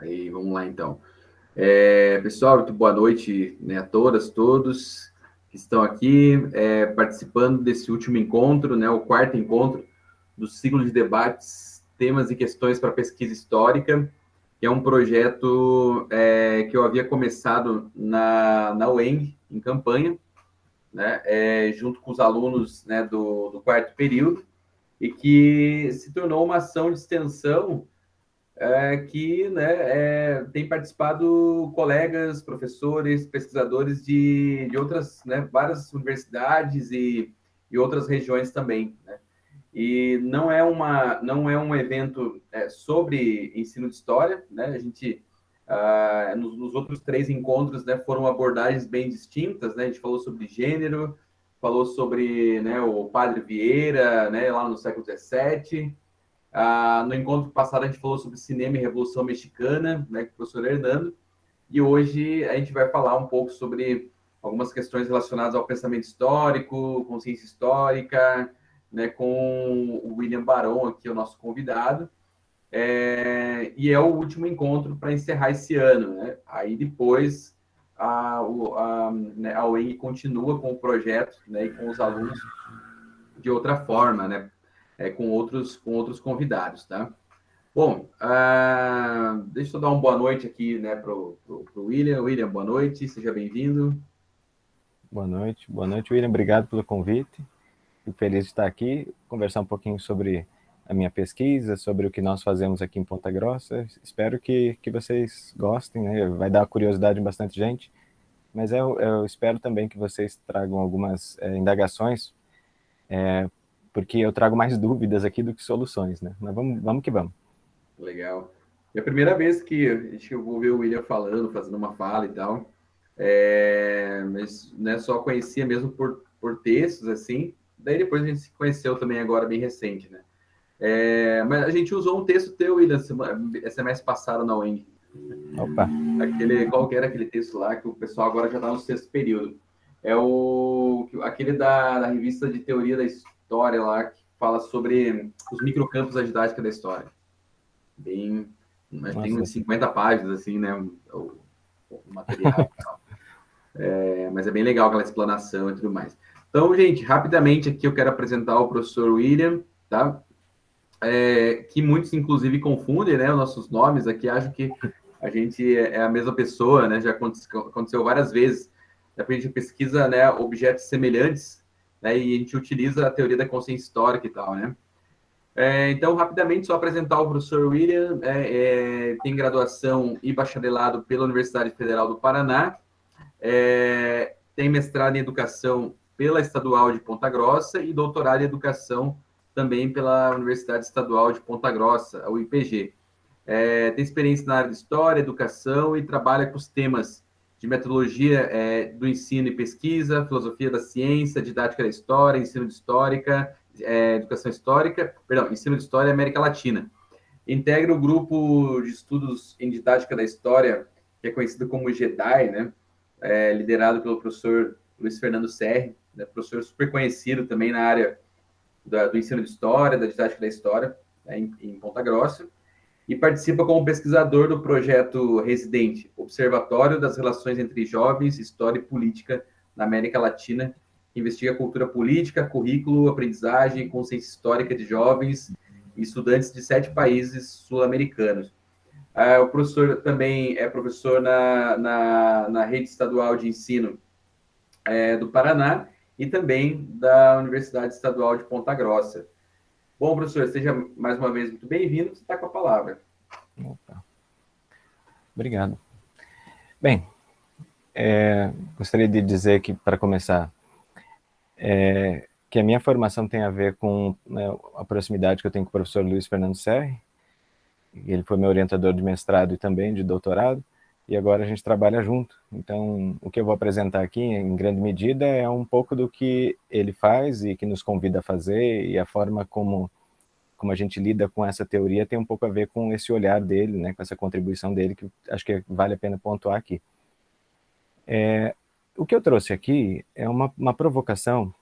Aí, vamos lá então. Pessoal, muito boa noite, né, a todas, todos que estão aqui participando desse último encontro, né, o quarto encontro do ciclo de debates, temas e questões para pesquisa histórica, que é um projeto que eu havia começado na UENG, em Campanha, né, junto com os alunos, né, do quarto período, e que se tornou uma ação de extensão que, né, tem participado colegas, professores, pesquisadores de outras, né, várias universidades e outras regiões também, né? E não é um evento sobre ensino de história, né? A gente nos outros três encontros, né, foram abordagens bem distintas, né? A gente falou sobre gênero, falou sobre, né, o Padre Vieira, né, lá no século XVII. No encontro passado, a gente falou sobre cinema e Revolução Mexicana, né, com o professor Hernando, e hoje a gente vai falar um pouco sobre algumas questões relacionadas ao pensamento histórico, consciência histórica, né, com o William Barão, aqui, o nosso convidado, e é o último encontro para encerrar esse ano, né? Aí depois né, a UENG continua com o projeto, né, e com os alunos de outra forma, né? Com outros convidados, tá? Bom, deixa eu dar uma boa noite aqui, né, pro William. William, boa noite, seja bem-vindo. Boa noite, William. Obrigado pelo convite. Fico feliz de estar aqui, conversar um pouquinho sobre a minha pesquisa, sobre o que nós fazemos aqui em Ponta Grossa. Espero que vocês gostem, né? Vai dar curiosidade em bastante gente, mas eu espero também que vocês tragam algumas indagações, porque eu trago mais dúvidas aqui do que soluções, né? Mas vamos que vamos. Legal. É a primeira vez que eu vou ver o William falando, fazendo uma fala e tal. Mas né, só conhecia mesmo por textos, assim. Daí depois a gente se conheceu também agora, bem recente, né? Mas a gente usou um texto teu, William, semestre passado na UENG. Opa! Qual que era aquele texto lá que o pessoal agora já está no sexto período? Aquele da revista de teoria da história lá, que fala sobre os microcampos da didática da história. Bem, mas tem uns 50 páginas, assim, né? O material e tal. Mas é bem legal aquela explanação e tudo mais. Então, gente, rapidamente aqui eu quero apresentar o professor William, tá? Que muitos, inclusive, confundem, né? Os nossos nomes aqui, acham que a gente é a mesma pessoa, né? Já aconteceu várias vezes. A gente pesquisa, né, objetos semelhantes, né? E a gente utiliza a teoria da consciência histórica e tal, né? Então, rapidamente, só apresentar o professor William, tem graduação e bacharelado pela Universidade Federal do Paraná, tem mestrado em educação pela Estadual de Ponta Grossa e doutorado em educação também pela Universidade Estadual de Ponta Grossa, a UIPG. Tem experiência na área de história, educação e trabalha com os temas de metodologia do ensino e pesquisa, filosofia da ciência, didática da história, ensino de histórica, educação histórica, perdão, ensino de história América Latina. Integra o grupo de estudos em didática da história, que é conhecido como GEDAI, né? Liderado pelo professor Luiz Fernando Serri, né? Professor super conhecido também na área do ensino de história, da didática da história, né? em Ponta Grossa, e participa como pesquisador do projeto Residente, Observatório das Relações entre Jovens, História e Política na América Latina, que investiga cultura política, currículo, aprendizagem e consciência histórica de jovens e estudantes de 7 países sul-americanos. O professor também é professor na rede estadual de ensino do Paraná e também da Universidade Estadual de Ponta Grossa. Bom, professor, seja mais uma vez muito bem-vindo, você está com a palavra. Opa. Obrigado. Bem, gostaria de dizer que, para começar, que a minha formação tem a ver com, né, a proximidade que eu tenho com o professor Luiz Fernando Serri. Ele foi meu orientador de mestrado e também de doutorado, e agora a gente trabalha junto. Então, o que eu vou apresentar aqui, em grande medida, é um pouco do que ele faz e que nos convida a fazer, e a forma como a gente lida com essa teoria tem um pouco a ver com esse olhar dele, né, com essa contribuição dele, que acho que vale a pena pontuar aqui. O que eu trouxe aqui é uma provocação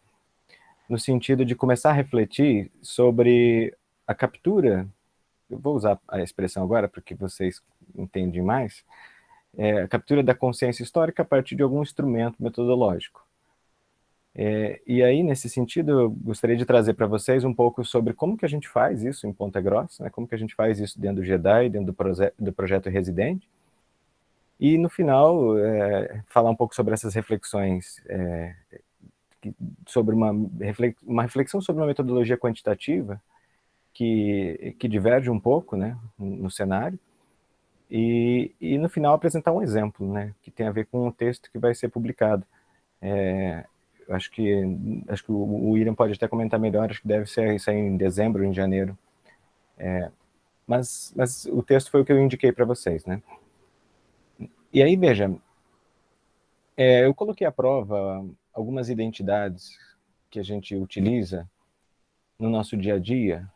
no sentido de começar a refletir sobre a captura eu vou usar a expressão agora porque vocês entendem mais, a captura da consciência histórica a partir de algum instrumento metodológico. E aí, nesse sentido, eu gostaria de trazer para vocês um pouco sobre como que a gente faz isso em Ponta Grossa, né? Como que a gente faz isso dentro do JEDI, dentro do projeto Residente, e no final, falar um pouco sobre essas reflexões, sobre uma reflexão sobre uma metodologia quantitativa que diverge um pouco, né, no cenário, e no final apresentar um exemplo, né, que tem a ver com o texto que vai ser publicado. Acho que o William pode até comentar melhor, acho que deve sair em dezembro, em janeiro. Mas o texto foi o que eu indiquei para vocês, né? E aí, veja, eu coloquei à prova algumas identidades que a gente utiliza no nosso dia a dia,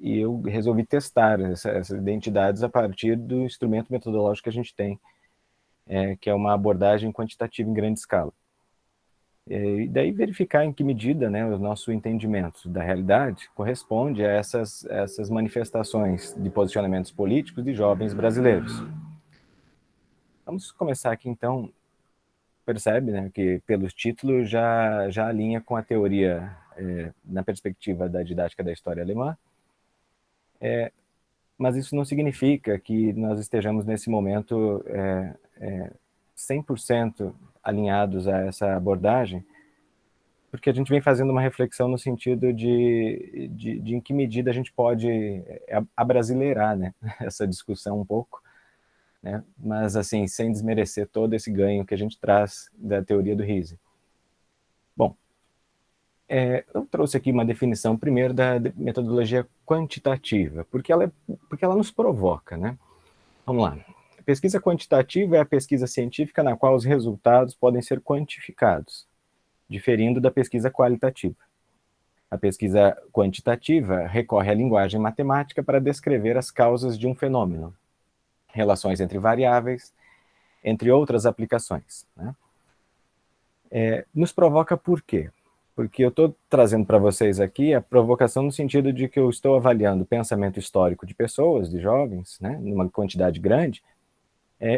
e eu resolvi testar essas identidades a partir do instrumento metodológico que a gente tem, que é uma abordagem quantitativa em grande escala. E daí verificar em que medida, né, o nosso entendimento da realidade corresponde a essas manifestações de posicionamentos políticos de jovens brasileiros. Vamos começar aqui, então. Percebe, né, que pelos títulos já alinha com a teoria na perspectiva da didática da história alemã, mas isso não significa que nós estejamos nesse momento 100% alinhados a essa abordagem, porque a gente vem fazendo uma reflexão no sentido de em que medida a gente pode abrasileirar, né, essa discussão um pouco, né, mas assim, sem desmerecer todo esse ganho que a gente traz da teoria do Riese. Bom, eu trouxe aqui uma definição primeiro da metodologia quantitativa, porque ela nos provoca, né? Vamos lá. A pesquisa quantitativa é a pesquisa científica na qual os resultados podem ser quantificados, diferindo da pesquisa qualitativa. A pesquisa quantitativa recorre à linguagem matemática para descrever as causas de um fenômeno, relações entre variáveis, entre outras aplicações, né? Nos provoca por quê? Porque eu estou trazendo para vocês aqui a provocação no sentido de que eu estou avaliando o pensamento histórico de pessoas, de jovens, né, numa quantidade grande,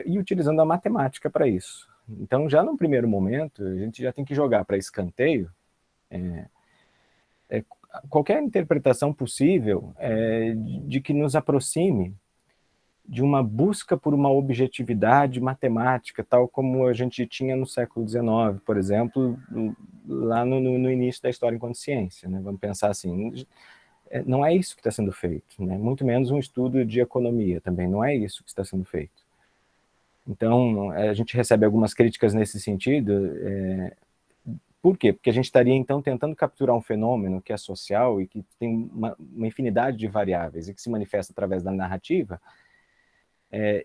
e utilizando a matemática para isso. Então, já num primeiro momento, a gente já tem que jogar para escanteio qualquer interpretação possível de que nos aproxime de uma busca por uma objetividade matemática, tal como a gente tinha no século XIX, por exemplo, lá no início da história enquanto ciência, né? Vamos pensar assim, não é isso que está sendo feito, né? Muito menos um estudo de economia também, não é isso que está sendo feito. Então, a gente recebe algumas críticas nesse sentido. Por quê? Porque a gente estaria, então, tentando capturar um fenômeno que é social e que tem uma infinidade de variáveis e que se manifesta através da narrativa,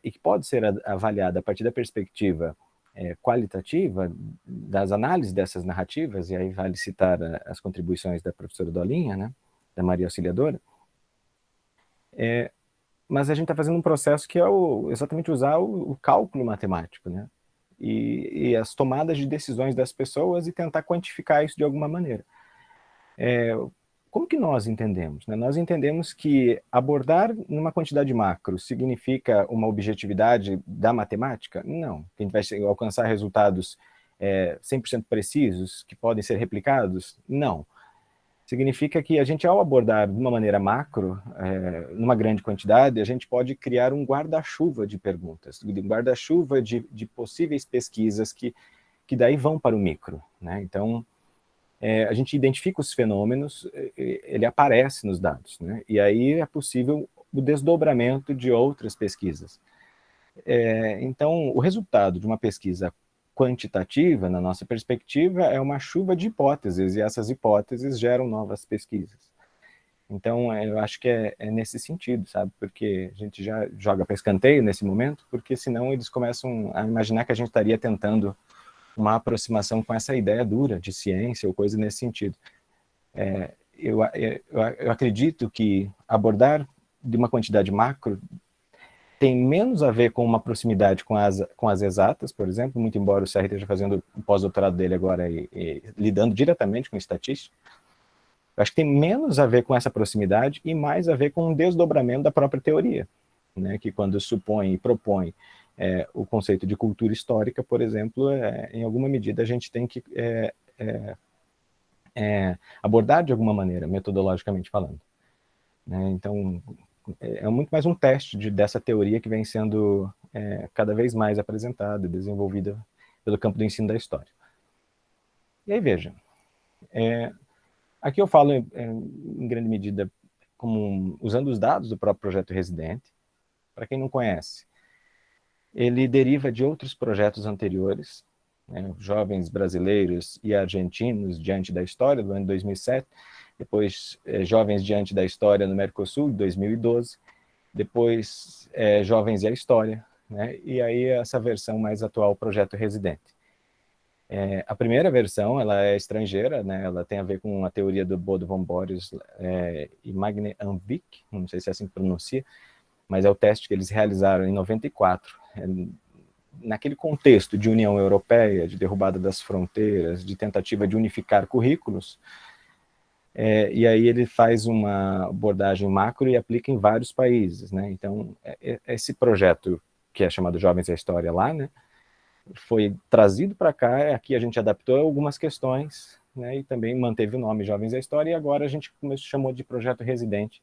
e que pode ser avaliada a partir da perspectiva qualitativa das análises dessas narrativas, e aí vale citar as contribuições da professora Dolinha, né, da Maria Auxiliadora, mas a gente está fazendo um processo que é exatamente usar o cálculo matemático, né, e as tomadas de decisões das pessoas e tentar quantificar isso de alguma maneira. Como que nós entendemos, né? Nós entendemos que abordar numa quantidade macro significa uma objetividade da matemática? Não. Que a gente vai alcançar resultados 100% precisos, que podem ser replicados? Não. Significa que a gente, ao abordar de uma maneira macro, numa grande quantidade, a gente pode criar um guarda-chuva de perguntas, um guarda-chuva de possíveis pesquisas que daí vão para o micro, né? Então, a gente identifica os fenômenos, ele aparece nos dados, né? E aí é possível o desdobramento de outras pesquisas. Então, o resultado de uma pesquisa quantitativa, na nossa perspectiva, é uma chuva de hipóteses, e essas hipóteses geram novas pesquisas. Então, eu acho que é nesse sentido, sabe? Porque a gente já joga para escanteio nesse momento, porque senão eles começam a imaginar que a gente estaria tentando uma aproximação com essa ideia dura de ciência ou coisa nesse sentido. Eu acredito que abordar de uma quantidade macro tem menos a ver com uma proximidade com as exatas, por exemplo, muito embora o CR esteja fazendo o pós-doutorado dele agora e lidando diretamente com estatística, Eu acho que tem menos a ver com essa proximidade e mais a ver com um desdobramento da própria teoria, né? Que quando supõe e propõe o conceito de cultura histórica, por exemplo, em alguma medida a gente tem que abordar de alguma maneira, metodologicamente falando, né? Então, é muito mais um teste dessa teoria que vem sendo cada vez mais apresentada e desenvolvida pelo campo do ensino da história. E aí, veja, aqui eu falo em grande medida usando os dados do próprio projeto Residente. Para quem não conhece, ele deriva de outros projetos anteriores, né, jovens brasileiros e argentinos diante da história, do ano 2007, depois jovens diante da história no Mercosul, de 2012, depois jovens e a história, né, e aí essa versão mais atual, Projeto Residente. A primeira versão, ela é estrangeira, né, ela tem a ver com a teoria do Bodo von Boris e Magne Anvik, não sei se é assim que pronuncia, mas é o teste que eles realizaram em 94, naquele contexto de União Europeia, de derrubada das fronteiras, de tentativa de unificar currículos, e aí ele faz uma abordagem macro e aplica em vários países, né? Então, esse projeto, que é chamado Jovens e a História lá, né, foi trazido para cá, aqui a gente adaptou algumas questões, né, e também manteve o nome Jovens e a História, e agora a gente chamou de Projeto Residente,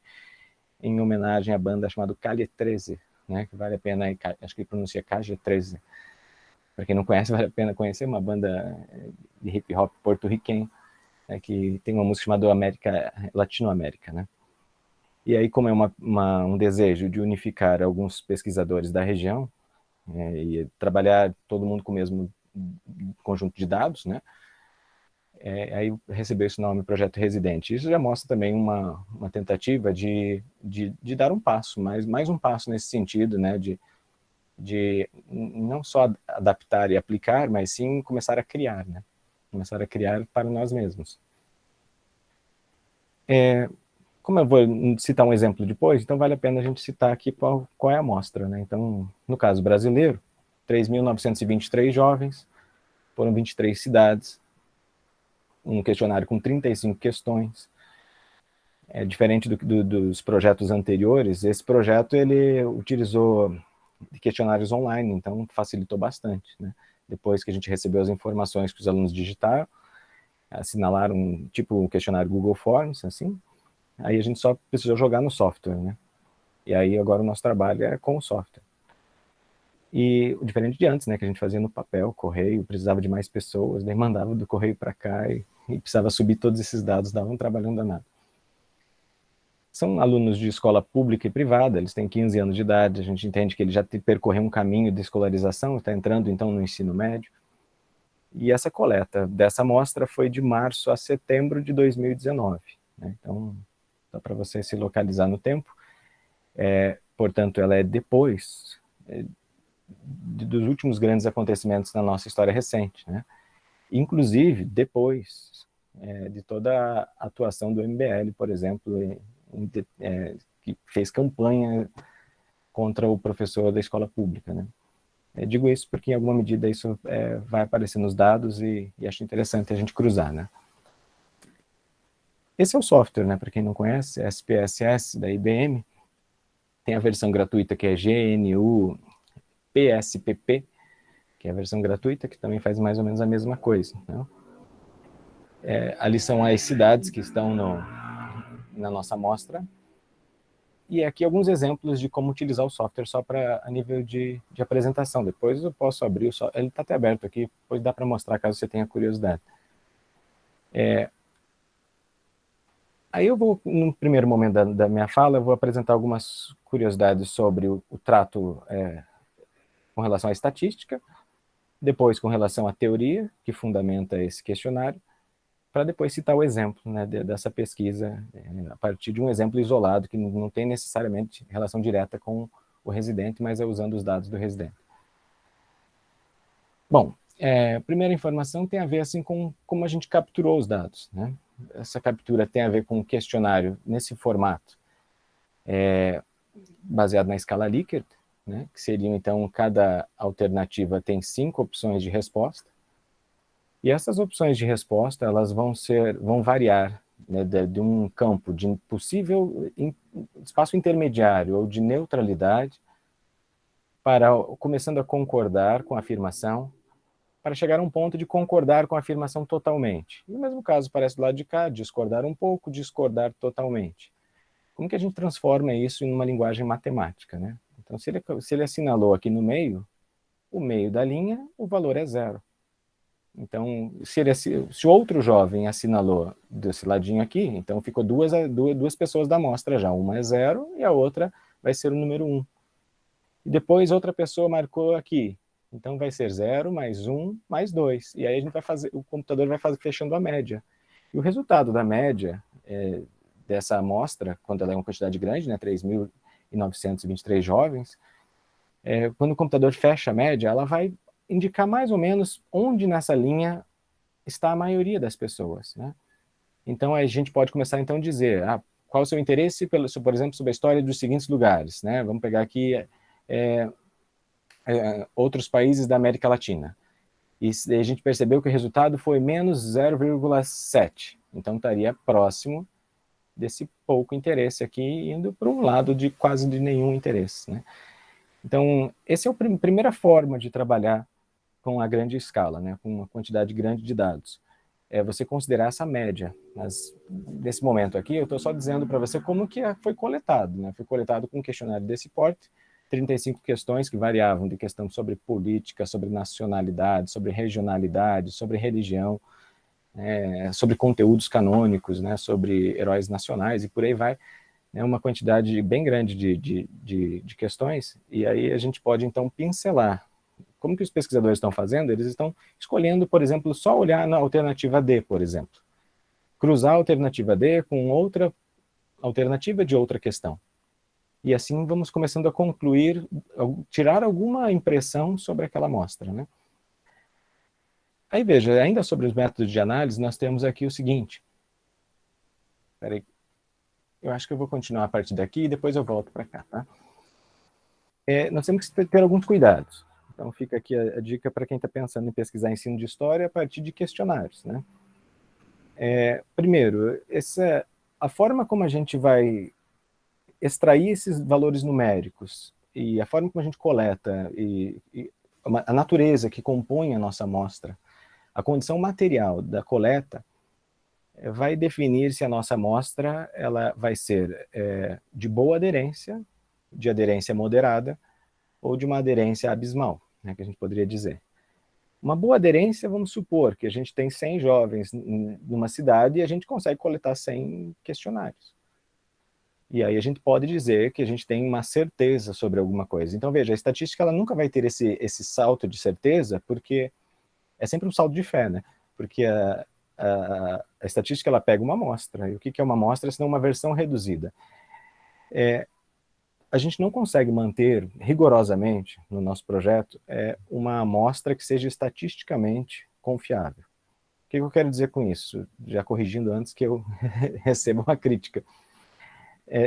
em homenagem à banda chamada Calle 13, né, que vale a pena, acho que pronuncia Calle 13. Para quem não conhece, vale a pena conhecer, uma banda de hip hop porto-riquenho, né, que tem uma música chamada Latinoamérica, né? E aí, como é um desejo de unificar alguns pesquisadores da região, e trabalhar todo mundo com o mesmo conjunto de dados, né? Aí recebeu esse nome Projeto Residente. Isso já mostra também uma tentativa de dar um passo, mais um passo nesse sentido, né? De não só adaptar e aplicar, mas sim começar a criar, né? Começar a criar para nós mesmos. Como eu vou citar um exemplo depois, então vale a pena a gente citar aqui qual é a amostra, né? Então, no caso brasileiro, 3.923 jovens, foram 23 cidades, um questionário com 35 questões. Diferente dos projetos anteriores, esse projeto ele utilizou questionários online, então facilitou bastante, né? Depois que a gente recebeu as informações que os alunos digitaram, assinalaram tipo um questionário Google Forms, assim, aí a gente só precisou jogar no software, né? E aí agora o nosso trabalho é com o software. E o diferente de antes, né, que a gente fazia no papel, correio, precisava de mais pessoas, daí mandava do correio para cá e precisava subir todos esses dados, dava um trabalhão danado. São alunos de escola pública e privada, eles têm 15 anos de idade, a gente entende que ele já percorreu um caminho de escolarização, está entrando então no ensino médio. E essa coleta dessa amostra foi de março a setembro de 2019. Né? Então, dá para você se localizar no tempo. Portanto, ela é depois dos últimos grandes acontecimentos na nossa história recente. Né? Inclusive, depois de toda a atuação do MBL, por exemplo, que fez campanha contra o professor da escola pública, né? Digo isso porque, em alguma medida, isso vai aparecer nos dados e acho interessante a gente cruzar, né? Esse é o software, né? Para quem não conhece, SPSS da IBM. Tem a versão gratuita que é GNU PSPP, que é a versão gratuita, que também faz mais ou menos a mesma coisa, né? Ali são as cidades que estão na nossa amostra. E aqui alguns exemplos de como utilizar o software só a nível de apresentação. Depois eu posso abrir o software. Ele está até aberto aqui, depois dá para mostrar caso você tenha curiosidade. Aí eu vou, no primeiro momento da minha fala, eu vou apresentar algumas curiosidades sobre o trato com relação à estatística, depois com relação à teoria, que fundamenta esse questionário, para depois citar o exemplo, né, dessa pesquisa, a partir de um exemplo isolado, que não tem necessariamente relação direta com o residente, mas é usando os dados do residente. Bom, a primeira informação tem a ver assim, com como a gente capturou os dados. Né? Essa captura tem a ver com um questionário nesse formato, baseado na escala Likert, né, que seriam, então, cada alternativa tem 5 opções de resposta, e essas opções de resposta, elas vão variar né, de um campo de possível espaço intermediário ou de neutralidade, para começando a concordar com a afirmação, para chegar a um ponto de concordar com a afirmação totalmente. No mesmo caso, parece do lado de cá, discordar um pouco, discordar totalmente. Como que a gente transforma isso em uma linguagem matemática, né? Então, se ele assinalou aqui no meio, o meio da linha, o valor é zero. Então, se outro jovem assinalou desse ladinho aqui, então ficou duas pessoas da amostra já. Uma é zero e a outra vai ser o número 1. E depois outra pessoa marcou aqui. Então vai ser 0 mais 1 mais 2. E aí a gente vai fazer, o computador vai fechando a média. E o resultado da média dessa amostra, quando ela é uma quantidade grande, né, 3.923 jovens, quando o computador fecha a média, ela vai indicar mais ou menos onde nessa linha está a maioria das pessoas, né? Então a gente pode começar então a dizer, qual o seu interesse, por exemplo, sobre a história dos seguintes lugares, né? Vamos pegar aqui outros países da América Latina. E a gente percebeu que o resultado foi menos 0,7. Então estaria próximo desse pouco interesse aqui, indo para um lado de quase de nenhum interesse, né? Então, essa é a primeira forma de trabalhar com a grande escala, né? Com uma quantidade grande de dados. É você considerar essa média. Mas, nesse momento aqui, eu estou só dizendo para você como que foi coletado, né? Foi coletado com um questionário desse porte, 35 questões que variavam de questão sobre política, sobre nacionalidade, sobre regionalidade, sobre religião, sobre conteúdos canônicos, né, sobre heróis nacionais e por aí vai, né, uma quantidade bem grande de questões, e aí a gente pode então pincelar. Como que os pesquisadores estão fazendo? Eles estão escolhendo, por exemplo, só olhar na alternativa D, por exemplo. Cruzar a alternativa D com outra alternativa de outra questão. E assim vamos começando a concluir, tirar alguma impressão sobre aquela amostra, né? Aí veja, ainda sobre os métodos de análise, nós temos aqui o seguinte. Espera aí. Eu acho que eu vou continuar a partir daqui e depois eu volto para cá, tá? Nós temos que ter alguns cuidados. Então fica aqui a dica para quem está pensando em pesquisar ensino de história a partir de questionários, né? Primeiro, a forma como a gente vai extrair esses valores numéricos e a forma como a gente coleta e a natureza que compõe a nossa amostra, a condição material da coleta vai definir se a nossa amostra ela vai ser de boa aderência, de aderência moderada ou de uma aderência abismal, né, que a gente poderia dizer. Uma boa aderência, vamos supor que a gente tem 100 jovens numa cidade e a gente consegue coletar 100 questionários. E aí a gente pode dizer que a gente tem uma certeza sobre alguma coisa. Então, veja, a estatística ela nunca vai ter esse salto de certeza, porque é sempre um salto de fé, né? Porque a estatística ela pega uma amostra. E o que é uma amostra, senão uma versão reduzida? A gente não consegue manter rigorosamente no nosso projeto uma amostra que seja estatisticamente confiável. O que eu quero dizer com isso? Já corrigindo antes que eu receba uma crítica.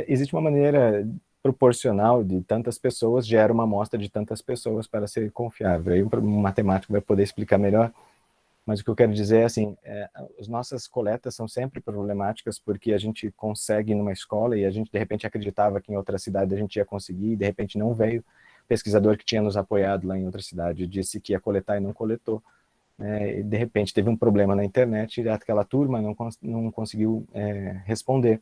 Existe uma maneira proporcional de tantas pessoas gera uma amostra de tantas pessoas para ser confiável. Aí um matemático vai poder explicar melhor, mas o que eu quero dizer é assim, as nossas coletas são sempre problemáticas porque a gente consegue numa escola e a gente de repente acreditava que em outra cidade a gente ia conseguir e de repente não veio. O pesquisador que tinha nos apoiado lá em outra cidade disse que ia coletar e não coletou. E de repente teve um problema na internet e aquela turma não conseguiu responder.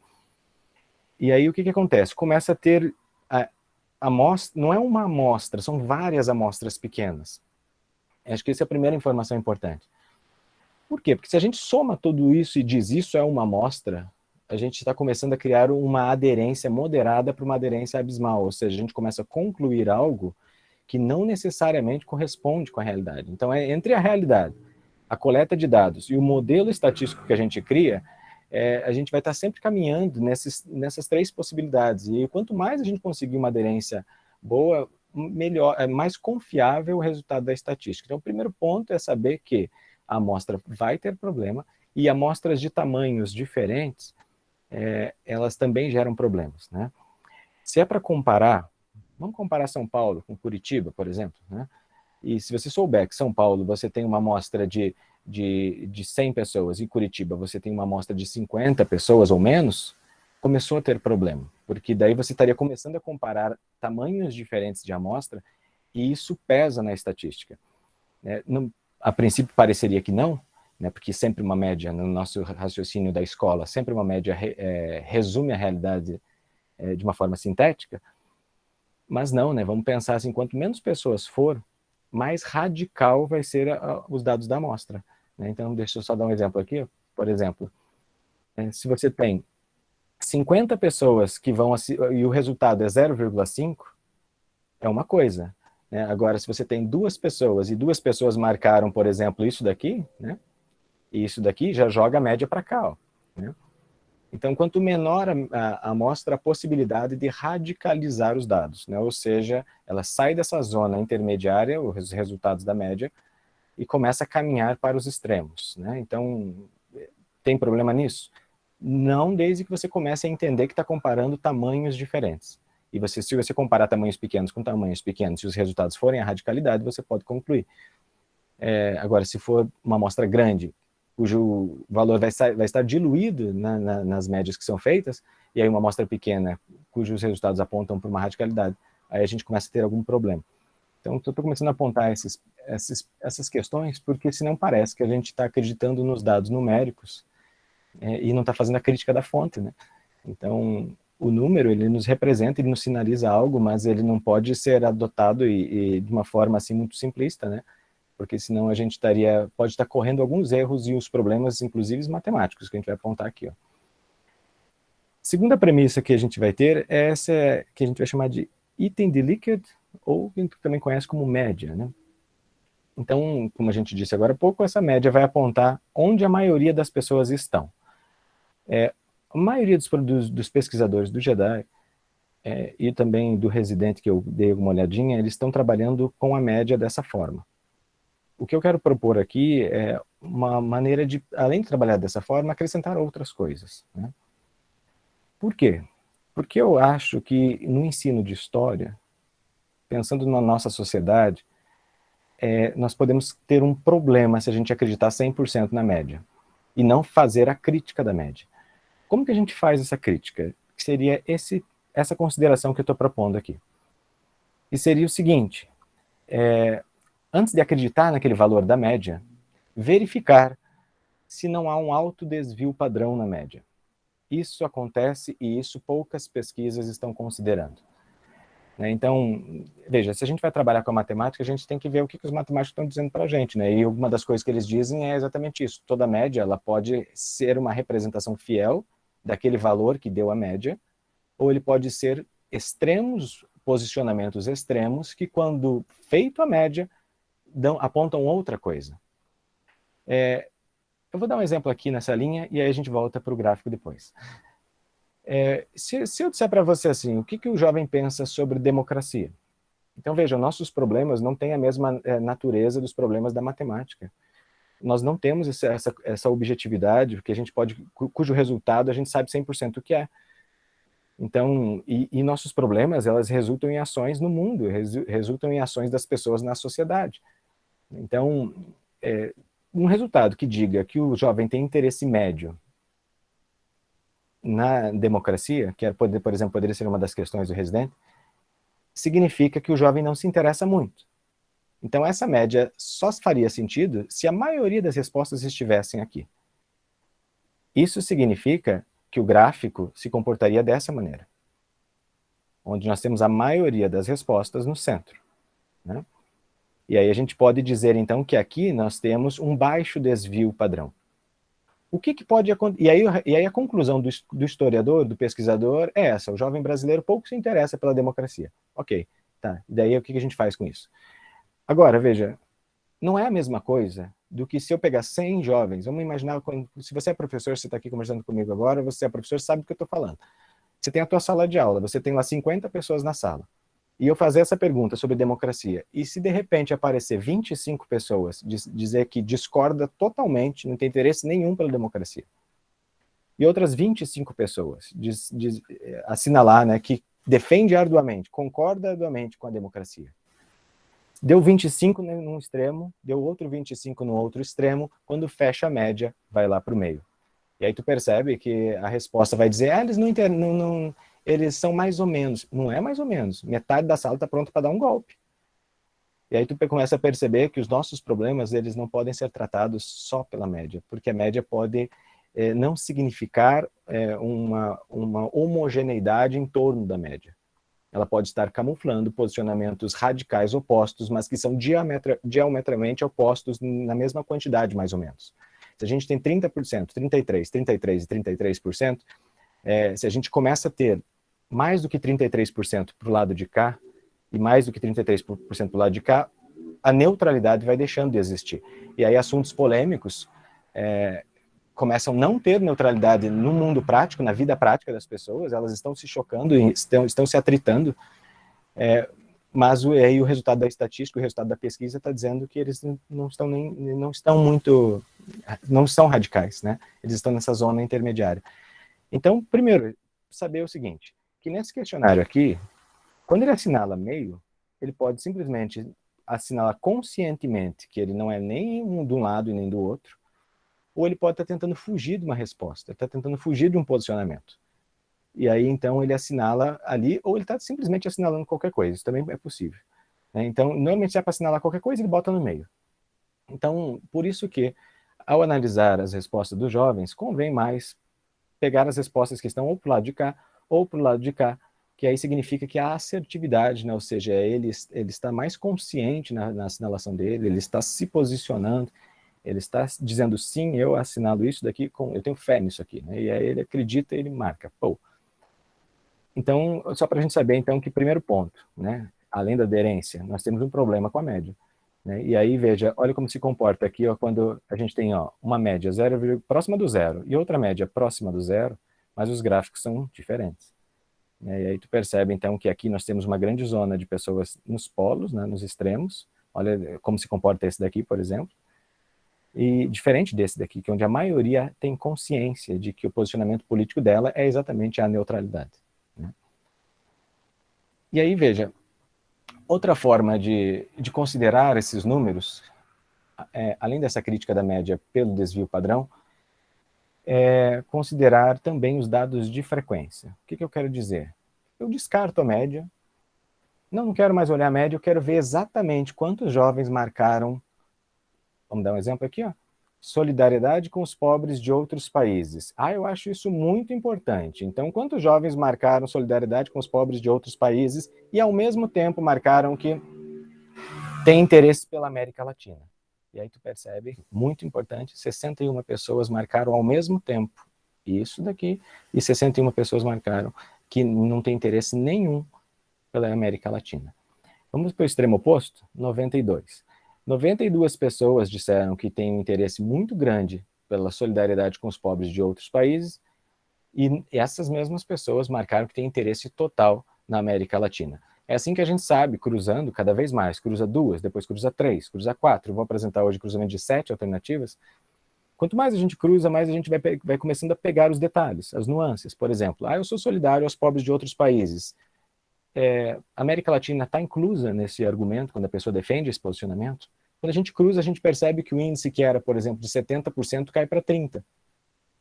E aí o que acontece? Começa a ter amostra, não é uma amostra, são várias amostras pequenas. Acho que essa é a primeira informação importante. Por quê? Porque se a gente soma tudo isso e diz isso é uma amostra, a gente está começando a criar uma aderência moderada para uma aderência abismal, ou seja, a gente começa a concluir algo que não necessariamente corresponde com a realidade. Então, entre a realidade, a coleta de dados e o modelo estatístico que a gente cria, a gente vai estar sempre caminhando nessas três possibilidades. E quanto mais a gente conseguir uma aderência boa, melhor, mais confiável o resultado da estatística. Então, o primeiro ponto é saber que a amostra vai ter problema e amostras de tamanhos diferentes, elas também geram problemas, né? Se é para comparar, vamos comparar São Paulo com Curitiba, por exemplo, né? E se você souber que São Paulo você tem uma amostra de de 100 pessoas e Curitiba você tem uma amostra de 50 pessoas ou menos, começou a ter problema, porque daí você estaria começando a comparar tamanhos diferentes de amostra e isso pesa na estatística. A princípio pareceria que não, né, porque sempre uma média, no nosso raciocínio da escola, sempre uma média resume a realidade de uma forma sintética, mas não, né, vamos pensar assim, quanto menos pessoas for, mais radical vai ser os dados da amostra. Né? Então, deixa eu só dar um exemplo aqui. Por exemplo, se você tem 50 pessoas que vão e o resultado é 0,5, é uma coisa. Né? Agora, se você tem 2 pessoas e 2 pessoas marcaram, por exemplo, isso daqui, né? E isso daqui já joga a média para cá. Ó, né? Então, quanto menor a amostra, a possibilidade de radicalizar os dados, né? Ou seja, ela sai dessa zona intermediária, os resultados da média, e começa a caminhar para os extremos. Né? Então, tem problema nisso? Não, desde que você comece a entender que está comparando tamanhos diferentes. E se você comparar tamanhos pequenos com tamanhos pequenos, se os resultados forem a radicalidade, você pode concluir. Agora, se for uma amostra grande, cujo valor vai estar diluído nas médias que são feitas, e aí uma amostra pequena, cujos resultados apontam para uma radicalidade, aí a gente começa a ter algum problema. Então, estou começando a apontar essas questões, porque senão parece que a gente está acreditando nos dados numéricos e não está fazendo a crítica da fonte, né? Então, o número, ele nos representa, ele nos sinaliza algo, mas ele não pode ser adotado e de uma forma assim muito simplista, né? Porque senão a gente pode estar correndo alguns erros e os problemas, inclusive matemáticos, que a gente vai apontar aqui. Ó. Segunda premissa que a gente vai ter é essa que a gente vai chamar de item de Likert, ou que a gente também conhece como média. Né? Então, como a gente disse agora há pouco, essa média vai apontar onde a maioria das pessoas estão. A maioria dos pesquisadores do GEDAI e também do Residente, que eu dei uma olhadinha, eles estão trabalhando com a média dessa forma. O que eu quero propor aqui é uma maneira de, além de trabalhar dessa forma, acrescentar outras coisas. Né? Por quê? Porque eu acho que no ensino de história, pensando na nossa sociedade, nós podemos ter um problema se a gente acreditar 100% na média e não fazer a crítica da média. Como que a gente faz essa crítica? Que seria essa consideração que eu estou propondo aqui. E seria o seguinte, antes de acreditar naquele valor da média, verificar se não há um alto desvio padrão na média. Isso acontece e isso poucas pesquisas estão considerando. Então, veja, se a gente vai trabalhar com a matemática, a gente tem que ver o que os matemáticos estão dizendo para a gente. Né? E uma das coisas que eles dizem é exatamente isso. Toda média ela pode ser uma representação fiel daquele valor que deu a média, ou ele pode ser posicionamentos extremos, que quando feito a média, apontam outra coisa. Eu vou dar um exemplo aqui nessa linha, e aí a gente volta para o gráfico depois. Se eu disser para você assim, o que o jovem pensa sobre democracia? Então, veja, nossos problemas não têm a mesma natureza dos problemas da matemática. Nós não temos essa objetividade, porque a gente cujo resultado a gente sabe 100% o que é. Então, e nossos problemas, elas resultam em ações no mundo, resultam em ações das pessoas na sociedade. Então, um resultado que diga que o jovem tem interesse médio na democracia, que por exemplo, poderia ser uma das questões do Residente, significa que o jovem não se interessa muito. Então, essa média só faria sentido se a maioria das respostas estivessem aqui. Isso significa que o gráfico se comportaria dessa maneira, onde nós temos a maioria das respostas no centro. Né? E aí a gente pode dizer, então, que aqui nós temos um baixo desvio padrão. O que pode acontecer? E aí a conclusão do historiador, do pesquisador, é essa: o jovem brasileiro pouco se interessa pela democracia. Ok, tá. E daí o que a gente faz com isso? Agora, veja, não é a mesma coisa do que se eu pegar 100 jovens, vamos imaginar, se você é professor, você está aqui conversando comigo agora, você é professor, sabe do que eu estou falando. Você tem a tua sala de aula, você tem lá 50 pessoas na sala, e eu fazer essa pergunta sobre democracia, e se de repente aparecer 25 pessoas dizer que discorda totalmente, não tem interesse nenhum pela democracia, e outras 25 pessoas assinalar, né, que defende arduamente, concorda arduamente com a democracia, deu 25 num extremo, deu outro 25 no outro extremo, quando fecha a média, vai lá para o meio. E aí tu percebe que a resposta vai dizer, eles eles são mais ou menos. Não é mais ou menos. Metade da sala está pronta para dar um golpe. E aí tu começa a perceber que os nossos problemas, eles não podem ser tratados só pela média, porque a média pode não significar uma homogeneidade em torno da média. Ela pode estar camuflando posicionamentos radicais opostos, mas que são diametralmente opostos na mesma quantidade, mais ou menos. Se a gente tem 30%, 33%, 33% e 33%, se a gente começa a ter mais do que 33% para o lado de cá, e mais do que 33% para o lado de cá, a neutralidade vai deixando de existir. E aí assuntos polêmicos começam a não ter neutralidade no mundo prático, na vida prática das pessoas, elas estão se chocando, estão se atritando, mas aí o resultado da estatística, o resultado da pesquisa está dizendo que eles não são radicais, né? Eles estão nessa zona intermediária. Então, primeiro, saber o seguinte, que nesse questionário aqui, quando ele assinala meio, ele pode simplesmente assinalar conscientemente que ele não é nem de um lado e nem do outro, ou ele pode estar tentando fugir de uma resposta, está tentando fugir de um posicionamento. E aí, então, ele assinala ali, ou ele está simplesmente assinalando qualquer coisa, isso também é possível. Então, normalmente, se é para assinalar qualquer coisa, ele bota no meio. Então, por isso que, ao analisar as respostas dos jovens, convém mais pegar as respostas que estão ou para o lado de cá, ou para o lado de cá, que aí significa que a assertividade, né? Ou seja, ele está mais consciente na assinalação dele, ele está se posicionando, ele está dizendo sim, eu assinalo isso daqui, eu tenho fé nisso aqui, né? E aí ele acredita, ele marca. Pô. Então, só para a gente saber, então, que primeiro ponto, né? Além da aderência, nós temos um problema com a média. Né? E aí, veja, olha como se comporta aqui, ó, quando a gente tem uma média próxima do zero e outra média próxima do zero, mas os gráficos são diferentes. Né? E aí tu percebe, então, que aqui nós temos uma grande zona de pessoas nos polos, né, nos extremos. Olha como se comporta esse daqui, por exemplo. E diferente desse daqui, que é onde a maioria tem consciência de que o posicionamento político dela é exatamente a neutralidade. Né? E aí, veja, outra forma de considerar esses números, além dessa crítica da média pelo desvio padrão, é considerar também os dados de frequência. O que eu quero dizer? Eu descarto a média, não quero mais olhar a média, eu quero ver exatamente quantos jovens marcaram, vamos dar um exemplo aqui, ó, solidariedade com os pobres de outros países. Eu acho isso muito importante. Então, quantos jovens marcaram solidariedade com os pobres de outros países e, ao mesmo tempo, marcaram que tem interesse pela América Latina? E aí tu percebe, muito importante, 61 pessoas marcaram ao mesmo tempo isso daqui, e 61 pessoas marcaram que não tem interesse nenhum pela América Latina. Vamos para o extremo oposto? 92. 92 pessoas disseram que têm um interesse muito grande pela solidariedade com os pobres de outros países, e essas mesmas pessoas marcaram que têm interesse total na América Latina. É assim que a gente sabe, cruzando cada vez mais, cruza 2, depois cruza 3, cruza 4, eu vou apresentar hoje cruzamento de 7 alternativas. Quanto mais a gente cruza, mais a gente vai começando a pegar os detalhes, as nuances. Por exemplo, eu sou solidário aos pobres de outros países. A América Latina está inclusa nesse argumento, quando a pessoa defende esse posicionamento? Quando a gente cruza, a gente percebe que o índice que era, por exemplo, de 70% cai para 30%.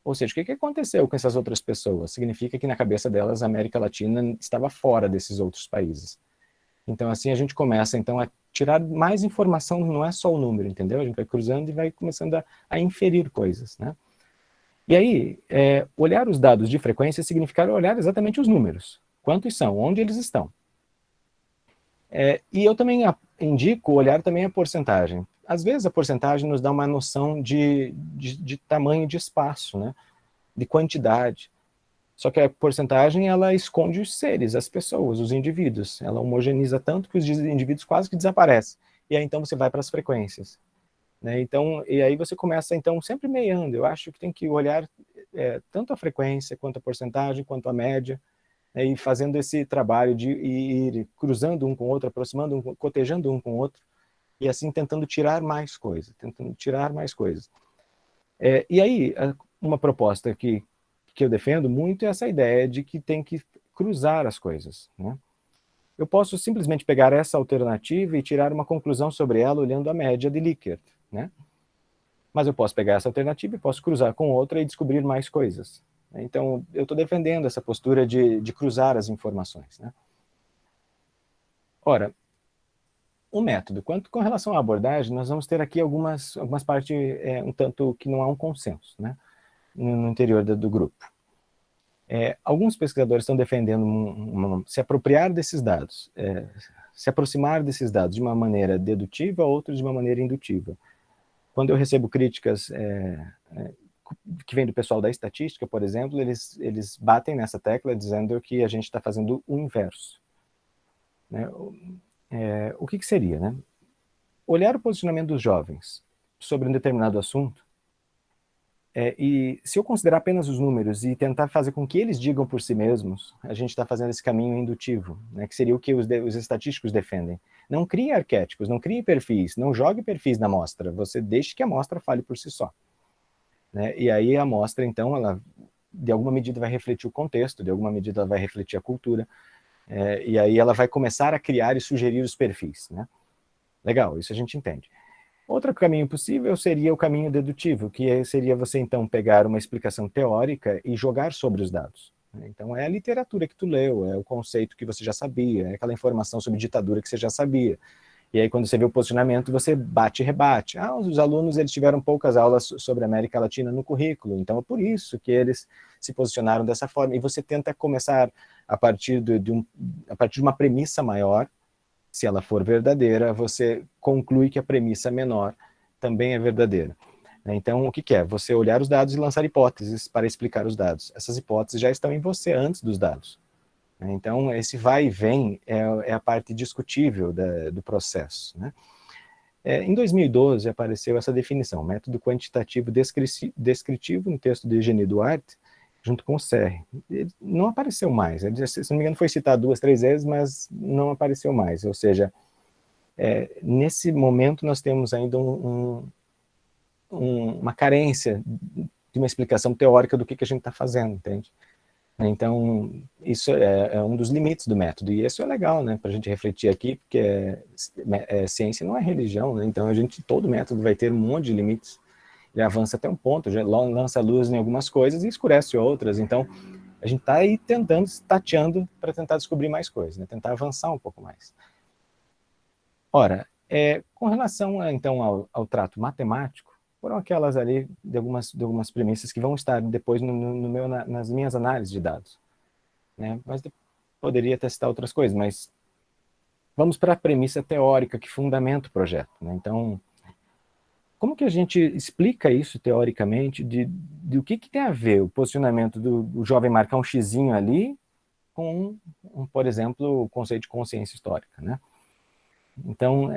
Ou seja, o que aconteceu com essas outras pessoas? Significa que na cabeça delas a América Latina estava fora desses outros países. Então assim a gente começa então a tirar mais informação, não é só o número, entendeu? A gente vai cruzando e vai começando a inferir coisas, né? E aí, olhar os dados de frequência significa olhar exatamente os números. Quantos são? Onde eles estão? E eu também indico olhar também a porcentagem. Às vezes a porcentagem nos dá uma noção de tamanho de espaço, né? De quantidade. Só que a porcentagem, ela esconde os seres, as pessoas, os indivíduos. Ela homogeniza tanto que os indivíduos quase que desaparecem. E aí, então, você vai para as frequências. Né? Então, e aí você começa, então, sempre meiando. Eu acho que tem que olhar tanto a frequência, quanto a porcentagem, quanto a média, né? E fazendo esse trabalho de ir cruzando um com o outro, aproximando, cotejando um com o outro, e assim tentando tirar mais coisas, E aí, uma proposta que eu defendo muito é essa ideia de que tem que cruzar as coisas, né? Eu posso simplesmente pegar essa alternativa e tirar uma conclusão sobre ela olhando a média de Likert, né? Mas eu posso pegar essa alternativa e posso cruzar com outra e descobrir mais coisas. Então, eu estou defendendo essa postura de cruzar as informações, né? Ora, o método, quanto com relação à abordagem, nós vamos ter aqui algumas partes um tanto que não há um consenso, né, no interior do grupo. Alguns pesquisadores estão defendendo se apropriar desses dados, se aproximar desses dados de uma maneira dedutiva, outros de uma maneira indutiva. Quando eu recebo críticas que vêm do pessoal da estatística, por exemplo, eles batem nessa tecla dizendo que a gente está fazendo o inverso, né? O que seria, né? Olhar o posicionamento dos jovens sobre um determinado assunto, e se eu considerar apenas os números e tentar fazer com que eles digam por si mesmos, a gente está fazendo esse caminho indutivo, né, que seria o que os estatísticos defendem. Não crie arquétipos, não crie perfis, não jogue perfis na amostra, você deixe que a amostra fale por si só, né? E aí a amostra, então, ela de alguma medida vai refletir o contexto, de alguma medida ela vai refletir a cultura, e aí ela vai começar a criar e sugerir os perfis, né? Legal, isso a gente entende. Outro caminho possível seria o caminho dedutivo, que seria você, então, pegar uma explicação teórica e jogar sobre os dados. Então, é a literatura que tu leu, é o conceito que você já sabia, é aquela informação sobre ditadura que você já sabia. E aí, quando você vê o posicionamento, você bate e rebate. Os alunos eles tiveram poucas aulas sobre a América Latina no currículo, então é por isso que eles se posicionaram dessa forma. E você tenta começar a partir a partir de uma premissa maior. Se ela for verdadeira, você conclui que a premissa menor também é verdadeira. Então, o que é? Você olhar os dados e lançar hipóteses para explicar os dados. Essas hipóteses já estão em você antes dos dados. Então, esse vai e vem é a parte discutível do processo, né? Em 2012, apareceu essa definição, método quantitativo descritivo, no texto de Eugênie Duarte, junto com o Serre. Ele não apareceu mais, se não me engano foi citado 2, 3 vezes, mas não apareceu mais, ou seja, nesse momento nós temos ainda uma carência de uma explicação teórica do que a gente está fazendo, entende? Então, isso é um dos limites do método, e isso é legal, né, para a gente refletir aqui, porque ciência não é religião, né? Então todo método vai ter um monte de limites, ele avança até um ponto, já lança luz em algumas coisas e escurece outras, então a gente está aí tentando, tateando para tentar descobrir mais coisas, né? Tentar avançar um pouco mais. Ora, com relação então ao trato matemático, foram aquelas ali de algumas premissas que vão estar depois nas minhas análises de dados, né? Mas poderia testar outras coisas, mas vamos para a premissa teórica que fundamenta o projeto, né? Então, como que a gente explica isso teoricamente de o que tem a ver o posicionamento do jovem marcar um xizinho ali com, por exemplo, o conceito de consciência histórica, né? Então,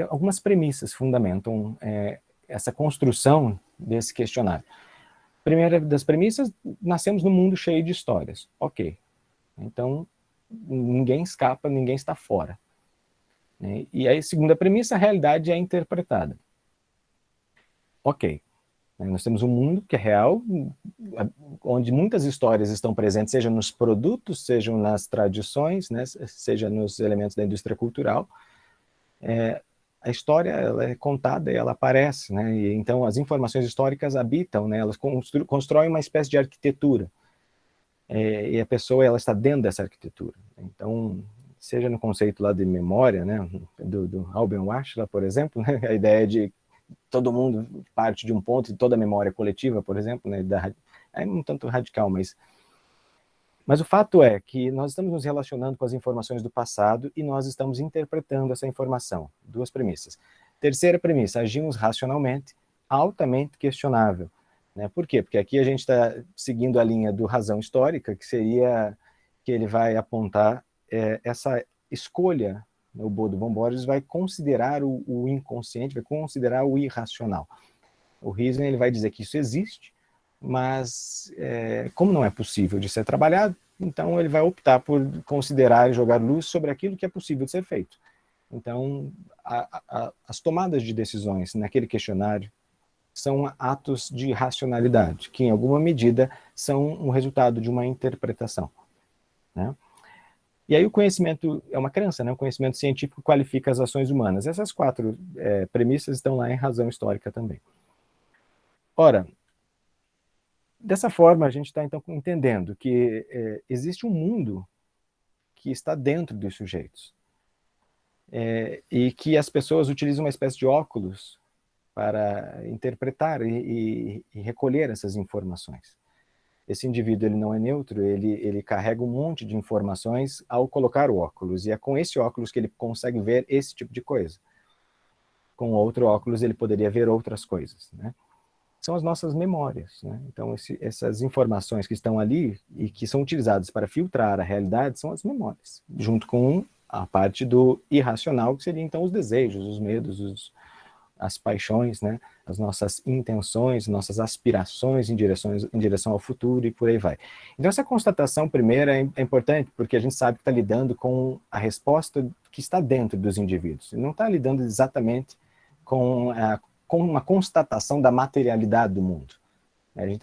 algumas premissas fundamentam essa construção desse questionário. Primeira das premissas, nascemos num mundo cheio de histórias. Ok. Então, ninguém escapa, ninguém está fora. Né? E aí, segunda premissa, a realidade é interpretada. Ok. Nós temos um mundo que é real, onde muitas histórias estão presentes, seja nos produtos, seja nas tradições, né, seja nos elementos da indústria cultural. A história ela é contada e ela aparece, né? E então as informações históricas habitam, né? Elas constroem uma espécie de arquitetura, e a pessoa ela está dentro dessa arquitetura. Então, seja no conceito lá de memória, né? Do Alben Wachler, por exemplo, né? A ideia de todo mundo parte de um ponto, de toda a memória coletiva, por exemplo, né? É um tanto radical, mas o fato é que nós estamos nos relacionando com as informações do passado e nós estamos interpretando essa informação. Duas premissas. Terceira premissa, agimos racionalmente, altamente questionável. Né? Por quê? Porque aqui a gente está seguindo a linha do razão histórica, que seria que ele vai apontar essa escolha. O Bodo von Borges vai considerar o inconsciente, vai considerar o irracional. O Riesling ele vai dizer que isso existe, mas como não é possível de ser trabalhado, então ele vai optar por considerar e jogar luz sobre aquilo que é possível de ser feito. Então, as tomadas de decisões naquele questionário são atos de racionalidade, que em alguma medida são um resultado de uma interpretação. Né? E aí o conhecimento é uma crença, né? O conhecimento científico qualifica as ações humanas. Essas 4 premissas estão lá em Razão Histórica também. Ora, dessa forma a gente está então entendendo que existe um mundo que está dentro dos sujeitos e que as pessoas utilizam uma espécie de óculos para interpretar e recolher essas informações. Esse indivíduo ele não é neutro, ele carrega um monte de informações ao colocar o óculos, e é com esse óculos que ele consegue ver esse tipo de coisa. Com outro óculos ele poderia ver outras coisas, né? São as nossas memórias, né? Então essas informações que estão ali e que são utilizadas para filtrar a realidade são as memórias, junto com a parte do irracional, que seria então os desejos, os medos, as paixões, né? As nossas intenções, nossas aspirações em direção ao futuro e por aí vai. Então essa constatação primeira é importante, porque a gente sabe que está lidando com a resposta que está dentro dos indivíduos, não está lidando exatamente com uma constatação da materialidade do mundo. A gente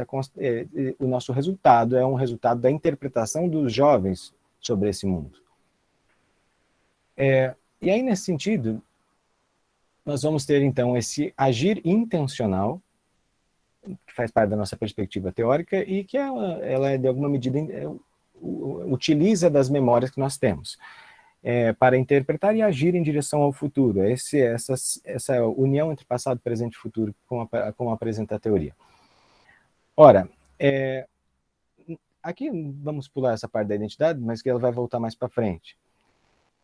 o nosso resultado é um resultado da interpretação dos jovens sobre esse mundo. E aí, nesse sentido, nós vamos ter, então, esse agir intencional, que faz parte da nossa perspectiva teórica, e que ela de alguma medida, utiliza das memórias que nós temos para interpretar e agir em direção ao futuro. Essa união entre passado, presente e futuro, como apresenta a teoria. Ora, aqui vamos pular essa parte da identidade, mas que ela vai voltar mais para frente.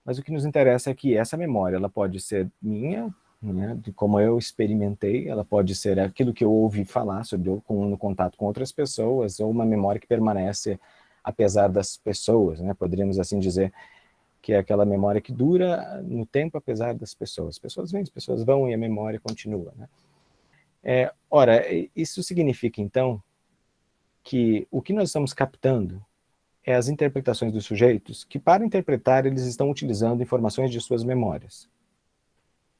Mas o que nos interessa é que essa memória ela pode ser minha, né, de como eu experimentei, ela pode ser aquilo que eu ouvi falar sobre no contato com outras pessoas, ou uma memória que permanece apesar das pessoas, né? Poderíamos assim dizer que é aquela memória que dura no tempo apesar das pessoas. As pessoas vêm, as pessoas vão e a memória continua, né? Ora, isso significa então que o que nós estamos captando é as interpretações dos sujeitos que, para interpretar, eles estão utilizando informações de suas memórias.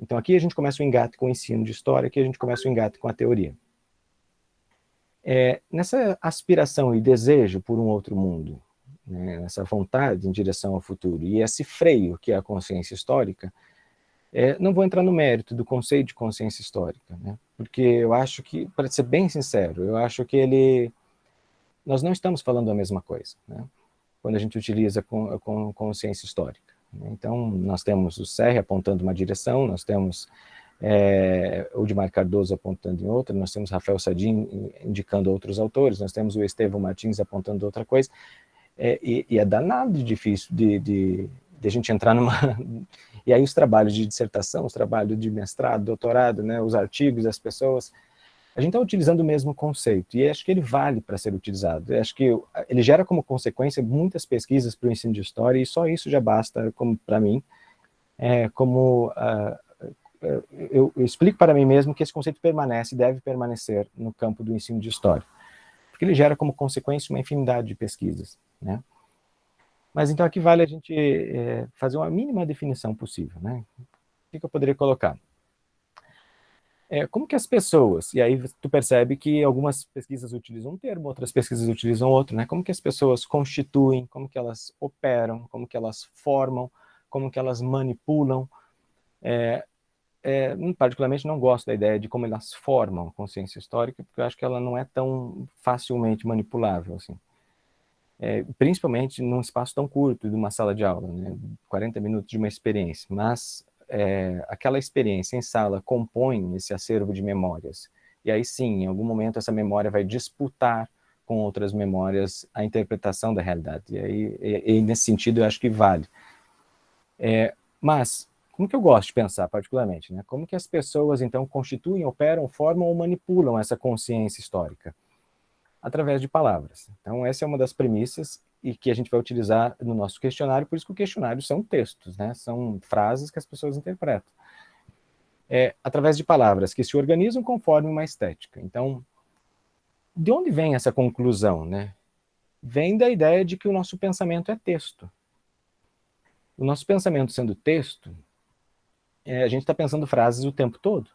Então aqui a gente começa o engate com o ensino de história, aqui a gente começa o engate com a teoria. Nessa aspiração e desejo por um outro mundo, né, nessa vontade em direção ao futuro, e esse freio que é a consciência histórica, não vou entrar no mérito do conceito de consciência histórica, né, porque eu acho que, para ser bem sincero, eu acho que nós não estamos falando a mesma coisa, né, quando a gente utiliza com consciência histórica. Então, nós temos o Serre apontando uma direção, nós temos o Dimar Cardoso apontando em outra, nós temos Rafael Sadim indicando outros autores, nós temos o Estevão Martins apontando outra coisa, e é danado de difícil de a gente entrar numa... E aí os trabalhos de dissertação, os trabalhos de mestrado, doutorado, né, os artigos das pessoas, a gente está utilizando o mesmo conceito, e acho que ele vale para ser utilizado. Eu acho que ele gera como consequência muitas pesquisas para o ensino de história, e só isso já basta, para mim, eu explico para mim mesmo que esse conceito permanece, deve permanecer no campo do ensino de história, porque ele gera como consequência uma infinidade de pesquisas, né? Mas então aqui vale a gente fazer uma mínima definição possível, né? O que eu poderia colocar? Como que as pessoas, e aí tu percebe que algumas pesquisas utilizam um termo, outras pesquisas utilizam outro, né? Como que as pessoas constituem, como que elas operam, como que elas formam, como que elas manipulam. Particularmente não gosto da ideia de como elas formam a consciência histórica, porque eu acho que ela não é tão facilmente manipulável, assim. Principalmente num espaço tão curto de uma sala de aula, né? 40 minutos de uma experiência, mas aquela experiência em sala compõe esse acervo de memórias, e aí sim, em algum momento essa memória vai disputar com outras memórias a interpretação da realidade, e aí nesse sentido eu acho que vale. Mas como que eu gosto de pensar particularmente, né? Como que as pessoas então constituem, operam, formam ou manipulam essa consciência histórica? Através de palavras. Então essa é uma das premissas e que a gente vai utilizar no nosso questionário, por isso que o questionário são textos, né? São frases que as pessoas interpretam. Através de palavras que se organizam conforme uma estética. Então, de onde vem essa conclusão, né? Vem da ideia de que o nosso pensamento é texto. O nosso pensamento sendo texto, a gente está pensando frases o tempo todo.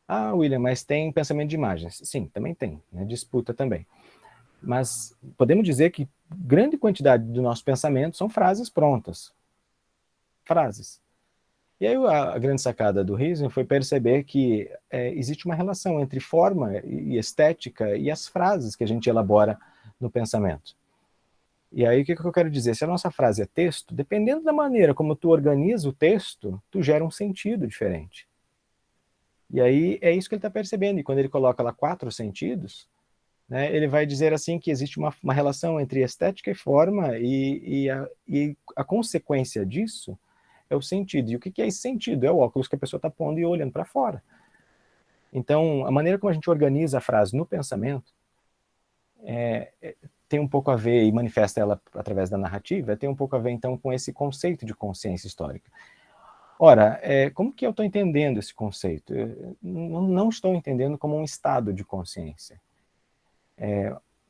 Ah, William, mas tem pensamento de imagens. Sim, também tem, né? Disputa também. Mas podemos dizer que grande quantidade do nosso pensamento são frases prontas. Frases. E aí a grande sacada do Riesman foi perceber que existe uma relação entre forma e estética e as frases que a gente elabora no pensamento. E aí o que eu quero dizer? Se a nossa frase é texto, dependendo da maneira como tu organiza o texto, tu gera um sentido diferente. E aí é isso que ele está percebendo. E quando ele coloca lá 4 sentidos, né, ele vai dizer assim que existe uma relação entre estética e forma e a consequência disso é o sentido. E o que é esse sentido? É o óculos que a pessoa está pondo e olhando para fora. Então, a maneira como a gente organiza a frase no pensamento tem um pouco a ver, e manifesta ela através da narrativa, tem um pouco a ver, então, com esse conceito de consciência histórica. Ora, como que eu estou entendendo esse conceito? Eu não estou entendendo como um estado de consciência.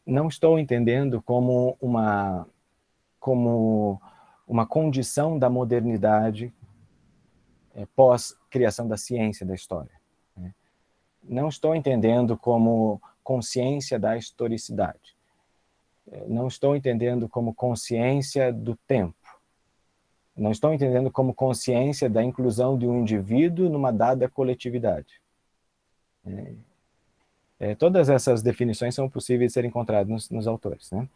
Não estou entendendo como uma condição da modernidade pós-criação da ciência da história. Né? Não estou entendendo como consciência da historicidade. Não estou entendendo como consciência do tempo. Não estou entendendo como consciência da inclusão de um indivíduo numa dada coletividade. Todas essas definições são possíveis de serem encontradas nos autores. Né?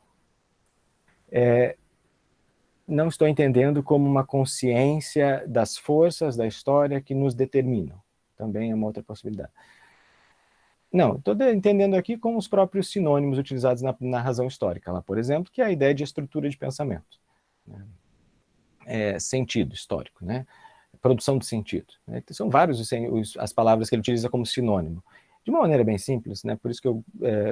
Não estou entendendo como uma consciência das forças da história que nos determinam. Também é uma outra possibilidade. Não, estou entendendo aqui como os próprios sinônimos utilizados na razão histórica, lá, por exemplo, que é a ideia de estrutura de pensamento. Né? Sentido histórico, né? Produção de sentido. Né? São vários as palavras que ele utiliza como sinônimo. De uma maneira bem simples, né? Por isso que eu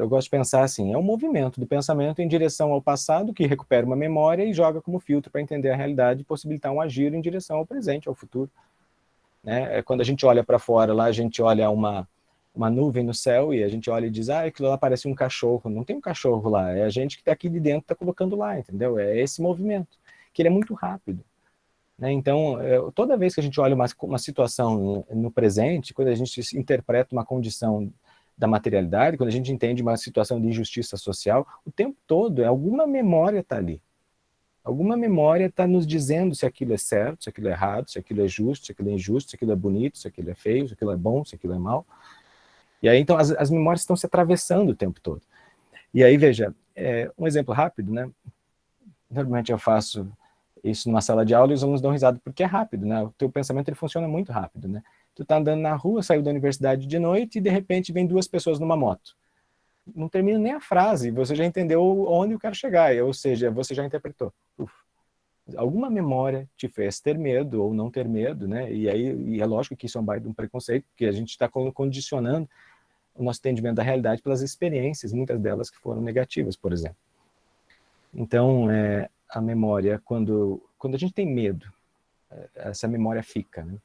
gosto de pensar assim, é um movimento do pensamento em direção ao passado que recupera uma memória e joga como filtro para entender a realidade e possibilitar um agir em direção ao presente, ao futuro. Né? Quando a gente olha para fora, lá a gente olha uma nuvem no céu e a gente olha e diz, aquilo lá parece um cachorro. Não tem um cachorro lá, é a gente que está aqui de dentro, está colocando lá, entendeu? É esse movimento, que ele é muito rápido. Né? Então, toda vez que a gente olha uma situação no presente, quando a gente interpreta uma condição da materialidade, quando a gente entende uma situação de injustiça social, o tempo todo, alguma memória está ali. Alguma memória está nos dizendo se aquilo é certo, se aquilo é errado, se aquilo é justo, se aquilo é injusto, se aquilo é bonito, se aquilo é feio, se aquilo é bom, se aquilo é mal. E aí, então, as memórias estão se atravessando o tempo todo. E aí, veja, um exemplo rápido, né? Normalmente eu faço isso numa sala de aula e os alunos dão risada, porque é rápido, né? O teu pensamento ele funciona muito rápido, né? Tu tá andando na rua, saiu da universidade de noite e de repente vem 2 pessoas numa moto. Não termina nem a frase, você já entendeu onde eu quero chegar, ou seja, você já interpretou. Alguma memória te fez ter medo ou não ter medo, né? E é lógico que isso é um baita de um preconceito, porque a gente está condicionando o nosso entendimento da realidade pelas experiências, muitas delas que foram negativas, por exemplo. Então, a memória, quando a gente tem medo, essa memória fica, né?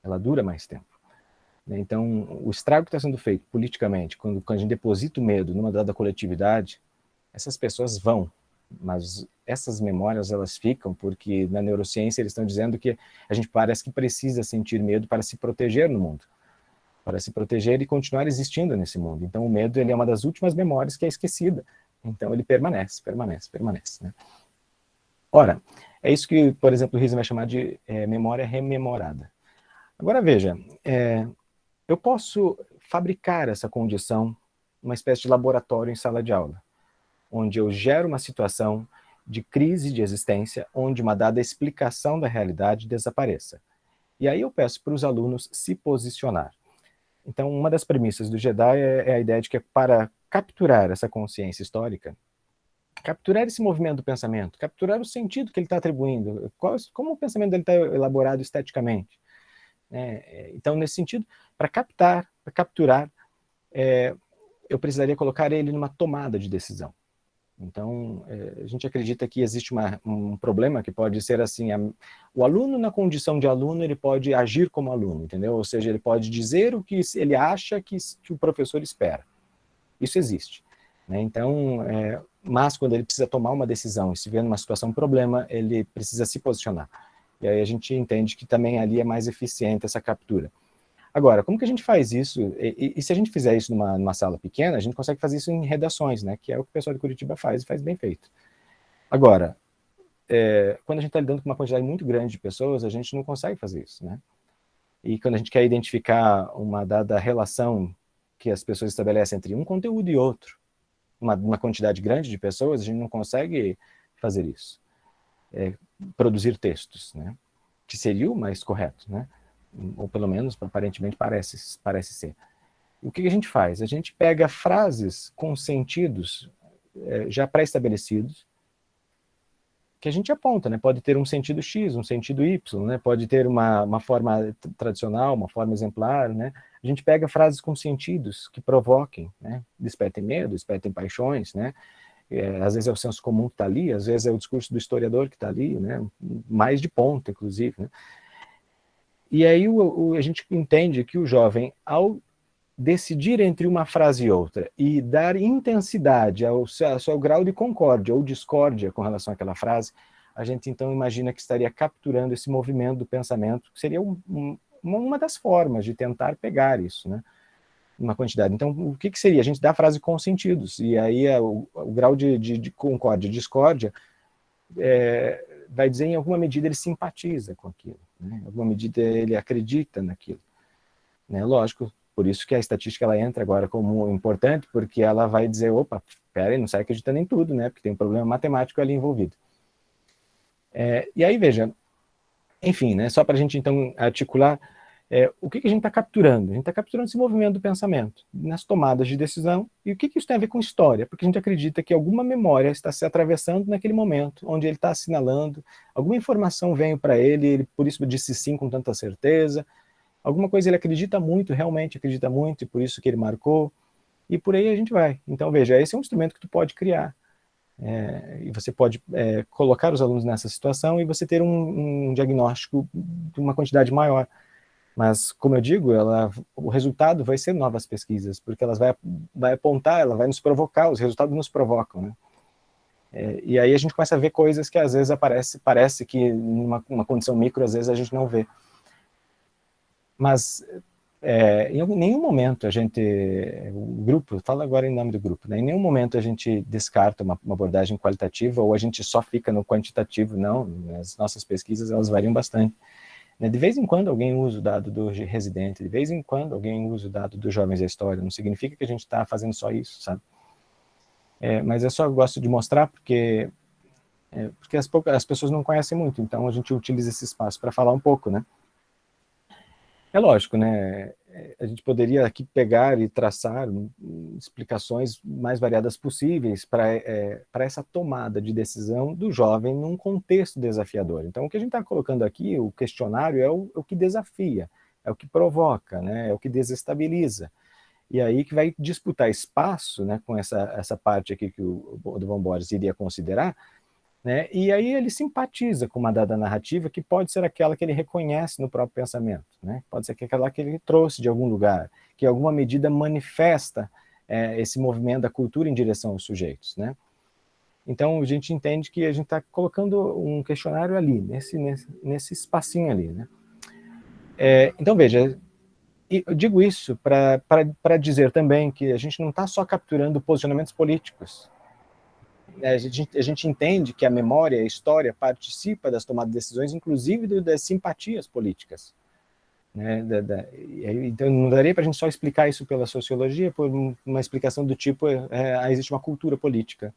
Ela dura mais tempo. Então, o estrago que está sendo feito politicamente, quando a gente deposita o medo numa dada coletividade, essas pessoas vão, mas essas memórias elas ficam porque na neurociência eles estão dizendo que a gente parece que precisa sentir medo para se proteger no mundo, para se proteger e continuar existindo nesse mundo. Então, o medo ele é uma das últimas memórias que é esquecida. Então, ele permanece. Né? Ora, é isso que, por exemplo, o Riesman vai chamar de memória rememorada. Agora, veja, eu posso fabricar essa condição numa espécie de laboratório em sala de aula, onde eu gero uma situação de crise de existência, onde uma dada explicação da realidade desapareça. E aí eu peço para os alunos se posicionar. Então, uma das premissas do Jedi é a ideia de que para capturar essa consciência histórica, capturar esse movimento do pensamento, capturar o sentido que ele está atribuindo, como o pensamento dele está elaborado esteticamente. Então, nesse sentido, para capturar, eu precisaria colocar ele numa tomada de decisão. Então, a gente acredita que existe um problema que pode ser assim, o aluno na condição de aluno, ele pode agir como aluno, entendeu? Ou seja, ele pode dizer o que ele acha que o professor espera. Isso existe. Né? Então, mas quando ele precisa tomar uma decisão e se vê numa situação, problema, ele precisa se posicionar. E aí a gente entende que também ali é mais eficiente essa captura. Agora, como que a gente faz isso? E se a gente fizer isso numa sala pequena, a gente consegue fazer isso em redações, né? Que é o que o pessoal de Curitiba faz e faz bem feito. Agora, quando a gente está lidando com uma quantidade muito grande de pessoas, a gente não consegue fazer isso, né? E quando a gente quer identificar uma dada relação que as pessoas estabelecem entre um conteúdo e outro, uma quantidade grande de pessoas, a gente não consegue fazer isso. Produzir textos, né? Que seria o mais correto, né? Ou pelo menos, aparentemente, parece ser. O que a gente faz? A gente pega frases com sentidos já pré-estabelecidos, que a gente aponta, né? Pode ter um sentido X, um sentido Y, né? Pode ter uma forma tradicional, uma forma exemplar, né? A gente pega frases com sentidos que provoquem, né? Despertem medo, despertem paixões, né? Às vezes é o senso comum que está ali, às vezes é o discurso do historiador que está ali, né? Mais de ponta, inclusive, né? E aí a gente entende que o jovem, ao decidir entre uma frase e outra e dar intensidade ao seu grau de concórdia ou discórdia com relação àquela frase, a gente então imagina que estaria capturando esse movimento do pensamento, que seria uma das formas de tentar pegar isso, né? Uma quantidade. Então, o que seria? A gente dá a frase com sentidos, e aí o grau de concórdia e discórdia vai dizer, em alguma medida, ele simpatiza com aquilo, né? Em alguma medida, ele acredita naquilo, né? Lógico, por isso que a estatística ela entra agora como importante, porque ela vai dizer, opa, pera aí, não sai acreditando em tudo, né? Porque tem um problema matemático ali envolvido. E aí, veja, enfim, né? Só para a gente, então, articular o que a gente está capturando? A gente está capturando esse movimento do pensamento, nas tomadas de decisão, e o que isso tem a ver com história? Porque a gente acredita que alguma memória está se atravessando naquele momento, onde ele está assinalando, alguma informação veio para ele, ele por isso disse sim com tanta certeza, alguma coisa ele acredita muito, realmente acredita muito, e por isso que ele marcou, e por aí a gente vai. Então, veja, esse é um instrumento que tu pode criar, e você pode colocar os alunos nessa situação e você ter um diagnóstico de uma quantidade maior. Mas, como eu digo, o resultado vai ser novas pesquisas, porque elas vai apontar, ela vai nos provocar, os resultados nos provocam, né? E aí a gente começa a ver coisas que às vezes parece que em uma condição micro, às vezes a gente não vê. Mas em nenhum momento o grupo, fala agora em nome do grupo, né? Em nenhum momento a gente descarta uma abordagem qualitativa ou a gente só fica no quantitativo, não. As nossas pesquisas, elas variam bastante. De vez em quando alguém usa o dado do residente, de vez em quando alguém usa o dado dos jovens da história, não significa que a gente está fazendo só isso, sabe? Mas eu só gosto de mostrar porque as pessoas não conhecem muito, então a gente utiliza esse espaço para falar um pouco, né? É lógico, né? A gente poderia aqui pegar e traçar explicações mais variadas possíveis para essa tomada de decisão do jovem num contexto desafiador. Então, o que a gente está colocando aqui, o questionário, é o que desafia, é o que provoca, né? É o que desestabiliza. E aí que vai disputar espaço, né, com essa parte aqui que o Von Borges iria considerar, né? E aí ele simpatiza com uma dada narrativa que pode ser aquela que ele reconhece no próprio pensamento, né? Pode ser aquela que ele trouxe de algum lugar, que em alguma medida manifesta esse movimento da cultura em direção aos sujeitos, né? Então a gente entende que a gente está colocando um questionário ali, nesse espacinho ali, né? Então veja, eu digo isso para dizer também que a gente não está só capturando posicionamentos políticos. A gente entende que a memória, a história, participa das tomadas de decisões, inclusive das simpatias políticas. Né? Então, não daria para a gente só explicar isso pela sociologia, por uma explicação do tipo, existe uma cultura política.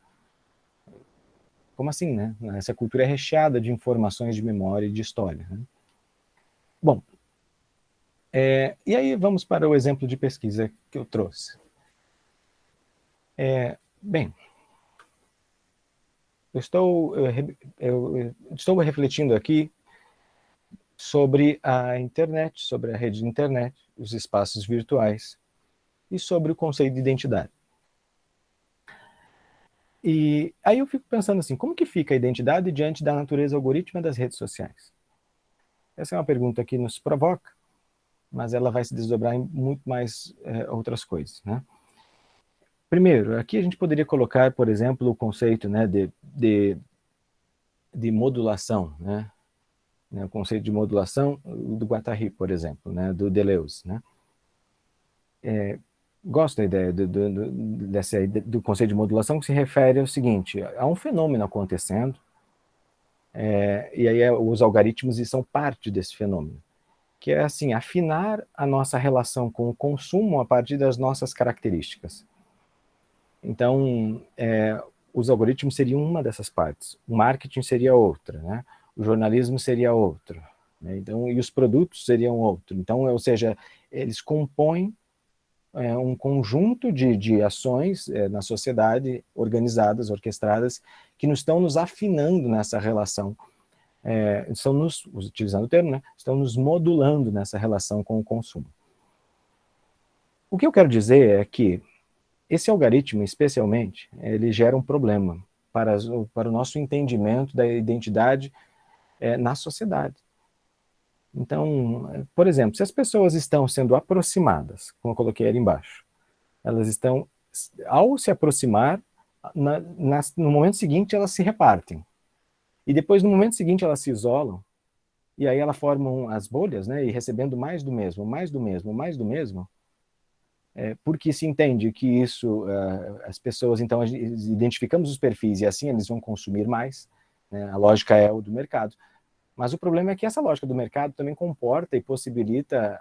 Como assim, né? Essa cultura é recheada de informações de memória e de história. Né? Bom, e aí vamos para o exemplo de pesquisa que eu trouxe. Bem, eu estou refletindo aqui sobre a internet, sobre a rede de internet, os espaços virtuais e sobre o conceito de identidade. E aí eu fico pensando assim, como que fica a identidade diante da natureza algorítmica das redes sociais? Essa é uma pergunta que nos provoca, mas ela vai se desdobrar em muito mais outras coisas, né? Primeiro, aqui a gente poderia colocar, por exemplo, o conceito, né, de modulação, né? né, o conceito de modulação do Guattari, por exemplo, né, do Deleuze, né? Gosto da ideia dessa ideia do conceito de modulação, que se refere ao seguinte: há um fenômeno acontecendo, e aí os algoritmos são parte desse fenômeno, que é assim, afinar a nossa relação com o consumo a partir das nossas características. Então, os algoritmos seriam uma dessas partes, o marketing seria outra, né? O jornalismo seria outro, né? Então, e os produtos seriam outro. Então, ou seja, eles compõem um conjunto de ações na sociedade, organizadas, orquestradas, que estão nos afinando nessa relação, estão nos, utilizando o termo, né, estão nos modulando nessa relação com o consumo. O que eu quero dizer é que esse algoritmo, especialmente, ele gera um problema para o nosso entendimento da identidade na sociedade. Então, por exemplo, se as pessoas estão sendo aproximadas, como eu coloquei ali embaixo, elas estão, ao se aproximar, no momento seguinte elas se repartem. E depois, no momento seguinte, elas se isolam, e aí elas formam as bolhas, né, e recebendo mais do mesmo, mais do mesmo, mais do mesmo, porque se entende que isso, as pessoas, então, identificamos os perfis e assim eles vão consumir mais, né, a lógica é o do mercado. Mas o problema é que essa lógica do mercado também comporta e possibilita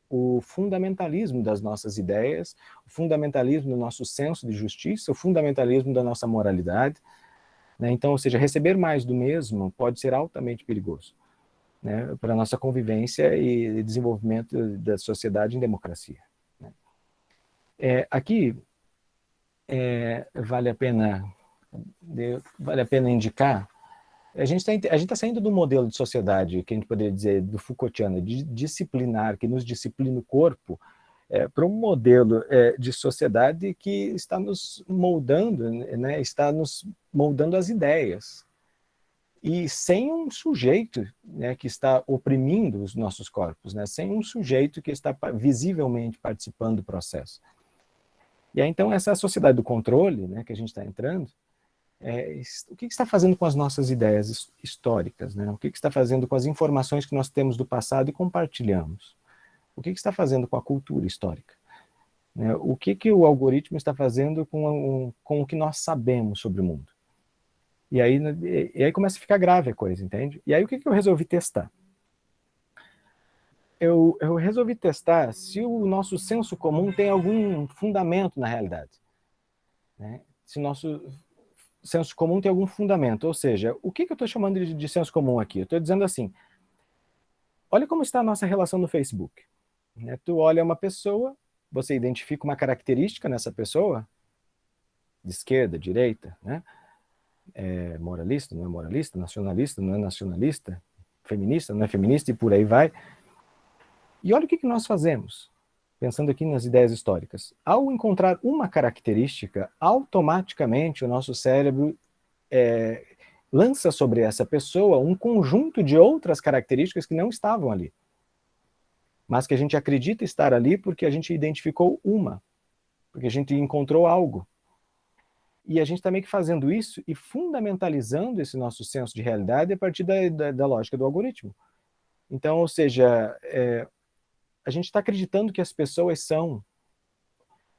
o fundamentalismo das nossas ideias, o fundamentalismo do nosso senso de justiça, o fundamentalismo da nossa moralidade, né? Então, ou seja, receber mais do mesmo pode ser altamente perigoso, né, para a nossa convivência e desenvolvimento da sociedade em democracia, né? Aqui vale a pena indicar. A gente está saindo do modelo de sociedade, que a gente poderia dizer, do Foucaultiano, de disciplinar, que nos disciplina o corpo, para um modelo de sociedade que está nos moldando, né, está nos moldando as ideias. E sem um sujeito, né, que está oprimindo os nossos corpos, né, sem um sujeito que está visivelmente participando do processo. E aí, então, essa sociedade do controle, né, que a gente está entrando, o que está fazendo com as nossas ideias históricas, né? O que está fazendo com as informações que nós temos do passado e compartilhamos? O que está fazendo com a cultura histórica, né? O que o algoritmo está fazendo com o que nós sabemos sobre o mundo? E aí começa a ficar grave a coisa, entende? E aí o que eu resolvi testar? Eu resolvi testar se o nosso senso comum tem algum fundamento na realidade, né? Se o nosso senso comum tem algum fundamento, ou seja, o que eu estou chamando de senso comum aqui? Eu estou dizendo assim, olha como está a nossa relação no Facebook, né? Tu olha uma pessoa, você identifica uma característica nessa pessoa, de esquerda, direita, né? Moralista, não é moralista, nacionalista, não é nacionalista, feminista, não é feminista, e por aí vai. E olha o que nós fazemos, pensando aqui nas ideias históricas. Ao encontrar uma característica, automaticamente o nosso cérebro lança sobre essa pessoa um conjunto de outras características que não estavam ali, mas que a gente acredita estar ali porque a gente identificou uma, porque a gente encontrou algo. E a gente está meio que fazendo isso e fundamentalizando esse nosso senso de realidade a partir da lógica do algoritmo. Então, ou seja, a gente está acreditando que as pessoas são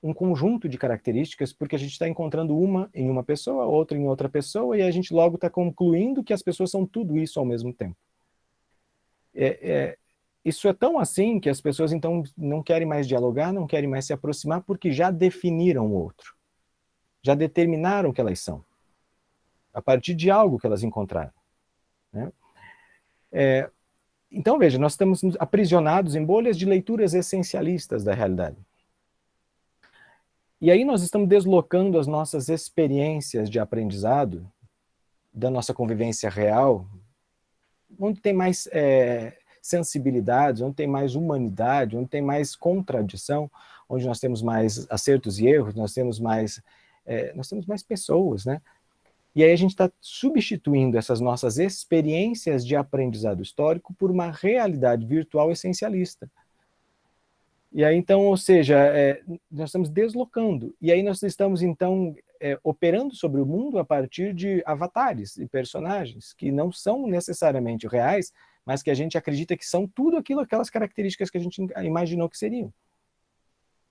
um conjunto de características porque a gente está encontrando uma em uma pessoa, outra em outra pessoa, e a gente logo está concluindo que as pessoas são tudo isso ao mesmo tempo. Isso é tão assim que as pessoas então não querem mais dialogar, não querem mais se aproximar porque já definiram o outro. Já determinaram o que elas são, a partir de algo que elas encontraram, né? Então, veja, nós estamos aprisionados em bolhas de leituras essencialistas da realidade. E aí nós estamos deslocando as nossas experiências de aprendizado da nossa convivência real, onde tem mais sensibilidade, onde tem mais humanidade, onde tem mais contradição, onde nós temos mais acertos e erros, nós temos mais pessoas, né? E aí a gente está substituindo essas nossas experiências de aprendizado histórico por uma realidade virtual essencialista. E aí, então, ou seja, nós estamos deslocando. E aí nós estamos, então, operando sobre o mundo a partir de avatares e personagens que não são necessariamente reais, mas que a gente acredita que são tudo aquilo, aquelas características que a gente imaginou que seriam.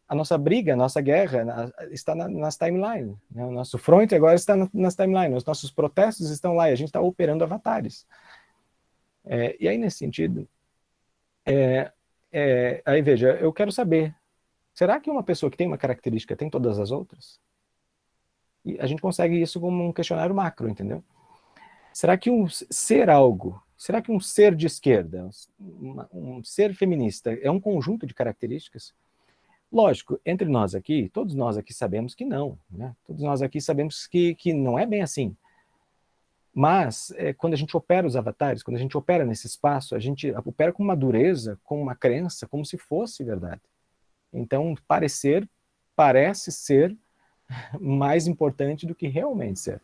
A nossa briga, a nossa guerra está nas timelines. Né? O nosso front agora está nas timelines. Os nossos protestos estão lá e a gente está operando avatares. E aí, nesse sentido, aí veja, eu quero saber, será que uma pessoa que tem uma característica tem todas as outras? E a gente consegue isso como um questionário macro, entendeu? Será que será que um ser de esquerda, um ser feminista, é um conjunto de características? Lógico, entre nós aqui, todos nós aqui sabemos que não, né? Todos nós aqui sabemos que não é bem assim. Mas, quando a gente opera os avatares, quando a gente opera nesse espaço, a gente opera com uma dureza, com uma crença, como se fosse verdade. Então, parece ser mais importante do que realmente ser.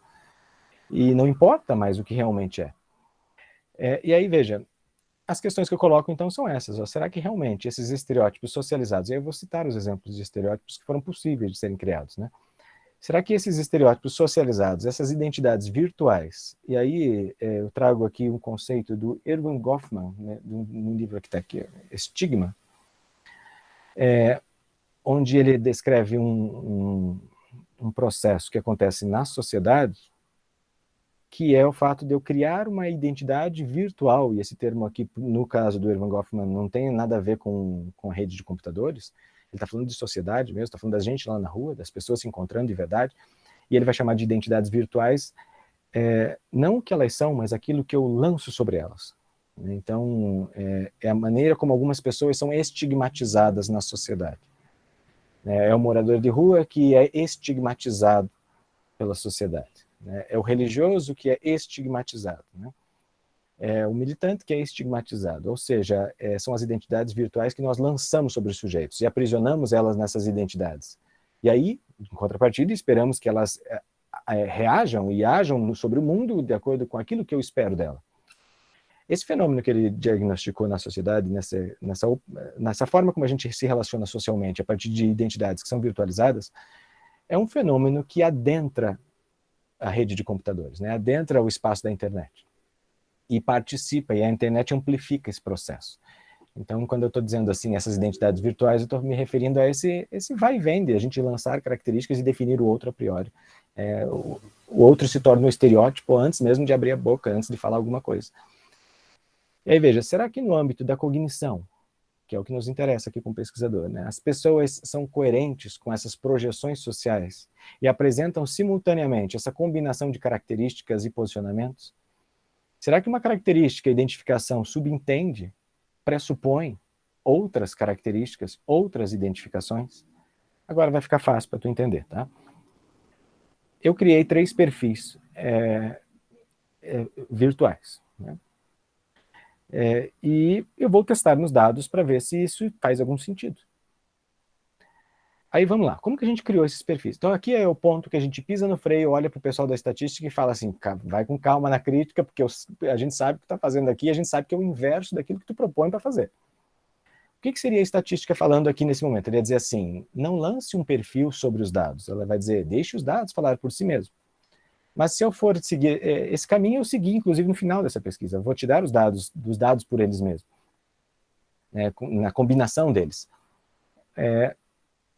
E não importa mais o que realmente é. E aí, veja, as questões que eu coloco, então, são essas. Ó. Será que realmente esses estereótipos socializados, e aí eu vou citar os exemplos de estereótipos que foram possíveis de serem criados, né? Será que esses estereótipos socializados, essas identidades virtuais, e aí eu trago aqui um conceito do Erving Goffman, né, num livro que está aqui, Estigma, onde ele descreve um processo que acontece na sociedade, que é o fato de eu criar uma identidade virtual, e esse termo aqui, no caso do Erving Goffman, não tem nada a ver com a rede de computadores, ele está falando de sociedade mesmo, está falando da gente lá na rua, das pessoas se encontrando de verdade, e ele vai chamar de identidades virtuais, não o que elas são, mas aquilo que eu lanço sobre elas. Então, é a maneira como algumas pessoas são estigmatizadas na sociedade. É o morador de rua que é estigmatizado pela sociedade. É o religioso que é estigmatizado. É o militante que é estigmatizado. Ou seja, são as identidades virtuais que nós lançamos sobre os sujeitos e aprisionamos elas nessas identidades. E aí, em contrapartida, esperamos que elas reajam e ajam sobre o mundo de acordo com aquilo que eu espero dela. Esse fenômeno que ele diagnosticou na sociedade, nessa forma como a gente se relaciona socialmente a partir de identidades que são virtualizadas, é um fenômeno que adentra a rede de computadores, adentra o espaço da internet e participa, e a internet amplifica esse processo. Então, quando eu estou dizendo assim, essas identidades virtuais, eu estou me referindo a esse vai e vem de a gente lançar características e definir o outro a priori. O outro se torna um estereótipo antes mesmo de abrir a boca, antes de falar alguma coisa. E aí, veja, será que no âmbito da cognição, que é o que nos interessa aqui como pesquisador, as pessoas são coerentes com essas projeções sociais e apresentam simultaneamente essa combinação de características e posicionamentos? Será que uma característica, identificação, subentende, pressupõe outras características, outras identificações? Agora vai ficar fácil para tu entender, tá? Eu criei 3 perfis virtuais, e eu vou testar nos dados para ver se isso faz algum sentido. Aí vamos lá, como que a gente criou esses perfis? Então aqui é o ponto que a gente pisa no freio, olha para o pessoal da estatística e fala assim, vai com calma na crítica, porque a gente sabe o que está fazendo aqui, a gente sabe que é o inverso daquilo que tu propõe para fazer. O que seria a estatística falando aqui nesse momento? Ele ia dizer assim, não lance um perfil sobre os dados, ela vai dizer, deixe os dados falar por si mesmo. Mas se eu for seguir esse caminho, eu segui, inclusive, no final dessa pesquisa. Eu vou te dar os dados por eles mesmos, na combinação deles.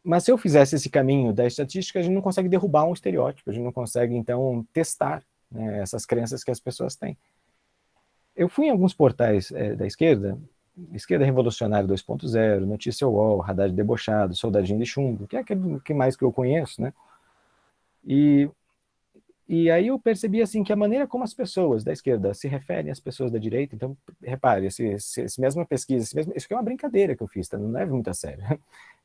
Mas se eu fizesse esse caminho da estatística, a gente não consegue derrubar um estereótipo, a gente não consegue, então, testar essas crenças que as pessoas têm. Eu fui em alguns portais da esquerda Revolucionária 2.0, Notícia UOL, Haddad Debochado, Soldadinho de Chumbo, que é aquele que mais que eu conheço, E aí eu percebi assim que a maneira como as pessoas da esquerda se referem às pessoas da direita, então, repare, essa mesma pesquisa, isso aqui é uma brincadeira que eu fiz, tá? Não leve muito a sério.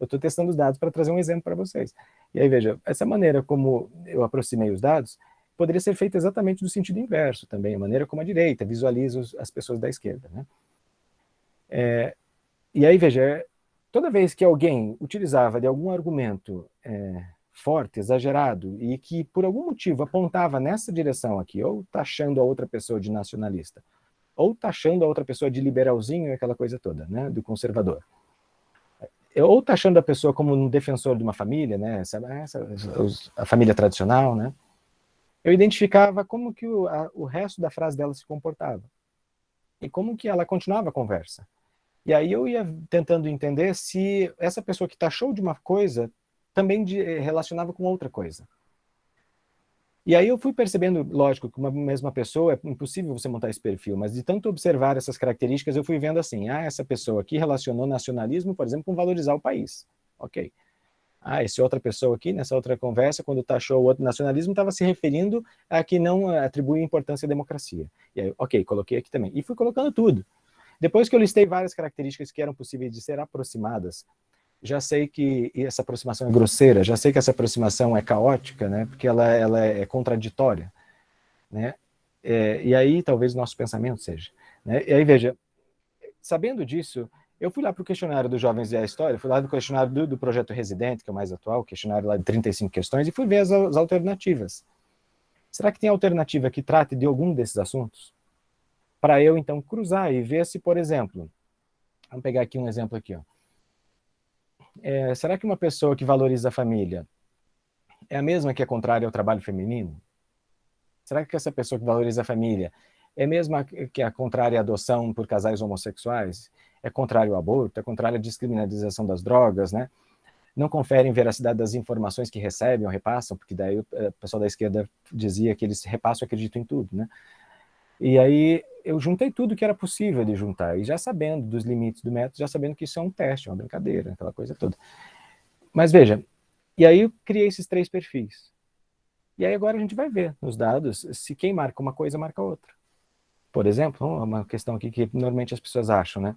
Eu estou testando os dados para trazer um exemplo para vocês. E aí, veja, essa maneira como eu aproximei os dados poderia ser feita exatamente no sentido inverso também, a maneira como a direita visualiza as pessoas da esquerda. E aí, veja, toda vez que alguém utilizava de algum argumento forte, exagerado, e que por algum motivo apontava nessa direção aqui, ou taxando a outra pessoa de nacionalista, ou taxando a outra pessoa de liberalzinho e aquela coisa toda, do conservador, ou taxando a pessoa como um defensor de uma família, a família tradicional, eu identificava como que o resto da frase dela se comportava. e como que ela continuava a conversa. E aí eu ia tentando entender se essa pessoa que taxou de uma coisa também relacionava com outra coisa. E aí eu fui percebendo, lógico, que uma mesma pessoa, é impossível você montar esse perfil, mas de tanto observar essas características, eu fui vendo assim, essa pessoa aqui relacionou nacionalismo, por exemplo, com valorizar o país. Ok. Essa outra pessoa aqui, nessa outra conversa, quando taxou o outro nacionalismo, estava se referindo a que não atribui importância à democracia. E aí, ok, coloquei aqui também. E fui colocando tudo. Depois que eu listei várias características que eram possíveis de ser aproximadas, já sei que essa aproximação é grosseira, já sei que essa aproximação é caótica, né, porque ela é contraditória, né, e aí talvez o nosso pensamento seja. Né, e aí, veja, sabendo disso, eu fui lá para o questionário dos Jovens e a História, fui lá do questionário do Projeto Residente, que é o mais atual, questionário lá de 35 questões, e fui ver as alternativas. Será que tem alternativa que trate de algum desses assuntos? Para eu, então, cruzar e ver se, por exemplo, vamos pegar aqui um exemplo aqui, ó. Será que uma pessoa que valoriza a família é a mesma que é contrária ao trabalho feminino? Será que essa pessoa que valoriza a família é a mesma que é contrária à adoção por casais homossexuais? É contrário ao aborto? É contrária à descriminalização das drogas, né? Não conferem veracidade das informações que recebem ou repassam, porque daí o pessoal da esquerda dizia que eles repassam e acreditam em tudo, né? E aí eu juntei tudo que era possível de juntar, e já sabendo dos limites do método, já sabendo que isso é um teste, uma brincadeira, aquela coisa toda. Mas veja, e aí eu criei esses 3 perfis. E aí agora a gente vai ver nos dados se quem marca uma coisa marca outra. Por exemplo, uma questão aqui que normalmente as pessoas acham, né?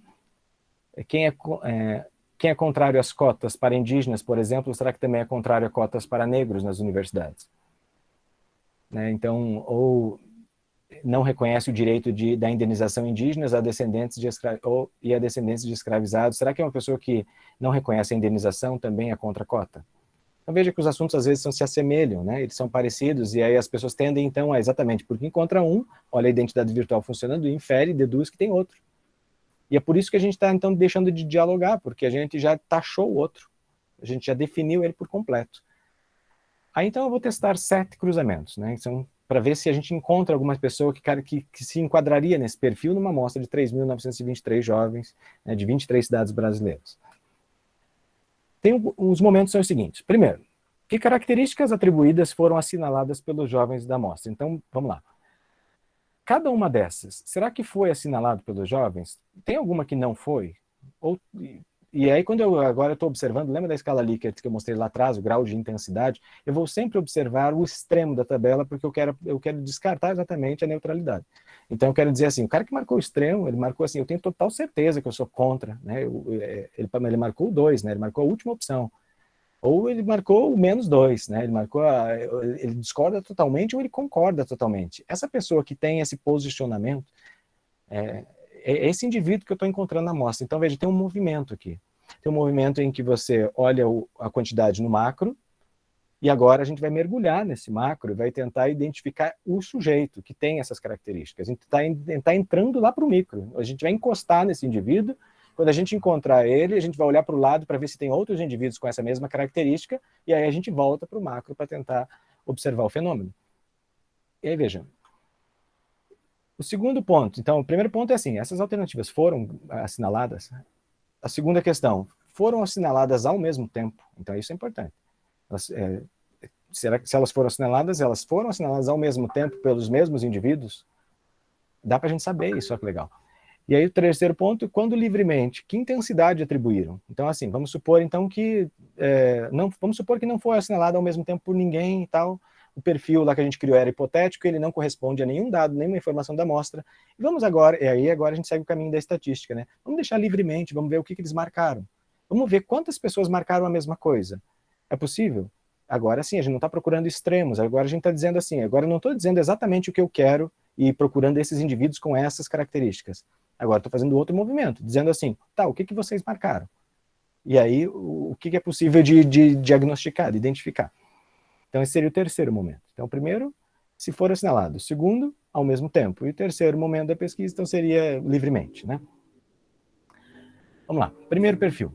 Quem é contrário às cotas para indígenas, por exemplo, será que também é contrário a cotas para negros nas universidades? Né? Então, ou não reconhece o direito da indenização indígenas a descendentes e a descendentes de escravizados. Será que é uma pessoa que não reconhece a indenização também é contra a cota? Então veja que os assuntos às vezes se assemelham, né? Eles são parecidos, e aí as pessoas tendem então a exatamente porque encontra um, olha a identidade virtual funcionando, infere, deduz que tem outro. E é por isso que a gente está então deixando de dialogar, porque a gente já taxou o outro, a gente já definiu ele por completo. Aí então eu vou testar 7 cruzamentos, né? Então, para ver se a gente encontra alguma pessoa que se enquadraria nesse perfil numa amostra de 3.923 jovens, né, de 23 cidades brasileiras. Os momentos são os seguintes. Primeiro, que características atribuídas foram assinaladas pelos jovens da amostra? Então, vamos lá. Cada uma dessas, será que foi assinalado pelos jovens? Tem alguma que não foi? E aí, quando agora eu estou observando, lembra da escala Likert que eu mostrei lá atrás, o grau de intensidade? Eu vou sempre observar o extremo da tabela, porque eu quero descartar exatamente a neutralidade. Então, eu quero dizer assim, o cara que marcou o extremo, ele marcou assim, eu tenho total certeza que eu sou contra, né? Ele marcou o 2, né? Ele marcou a última opção. Ou ele marcou o -2, né? Ele discorda totalmente ou ele concorda totalmente. Essa pessoa que tem esse posicionamento, é esse indivíduo que eu estou encontrando na amostra. Então, veja, tem um movimento aqui. Tem um movimento em que você olha a quantidade no macro, e agora a gente vai mergulhar nesse macro e vai tentar identificar o sujeito que tem essas características. A gente está entrando lá para o micro. A gente vai encostar nesse indivíduo. Quando a gente encontrar ele, a gente vai olhar para o lado para ver se tem outros indivíduos com essa mesma característica, e aí a gente volta para o macro para tentar observar o fenômeno. E aí, veja. O segundo ponto, então, o primeiro ponto é assim, essas alternativas foram assinaladas. A segunda questão, foram assinaladas ao mesmo tempo. Então, isso é importante. Será que se elas foram assinaladas ao mesmo tempo pelos mesmos indivíduos? Dá para a gente saber isso, olha que legal. E aí o terceiro ponto, quando livremente, que intensidade atribuíram? Então, assim, vamos supor então que não foi assinalado ao mesmo tempo por ninguém e tal. O perfil lá que a gente criou era hipotético, ele não corresponde a nenhum dado, nenhuma informação da amostra. E vamos agora, agora a gente segue o caminho da estatística, né? Vamos deixar livremente, vamos ver o que eles marcaram. Vamos ver quantas pessoas marcaram a mesma coisa. É possível? Agora sim, a gente não está procurando extremos, agora a gente está dizendo assim, agora eu não estou dizendo exatamente o que eu quero e procurando esses indivíduos com essas características. Agora estou fazendo outro movimento, dizendo assim, tá, o que vocês marcaram? E aí, o que é possível de diagnosticar, de identificar? Então, esse seria o terceiro momento. Então, o primeiro, se for assinalado. O segundo, ao mesmo tempo. E o terceiro momento da pesquisa, então, seria livremente, né? Vamos lá. Primeiro perfil.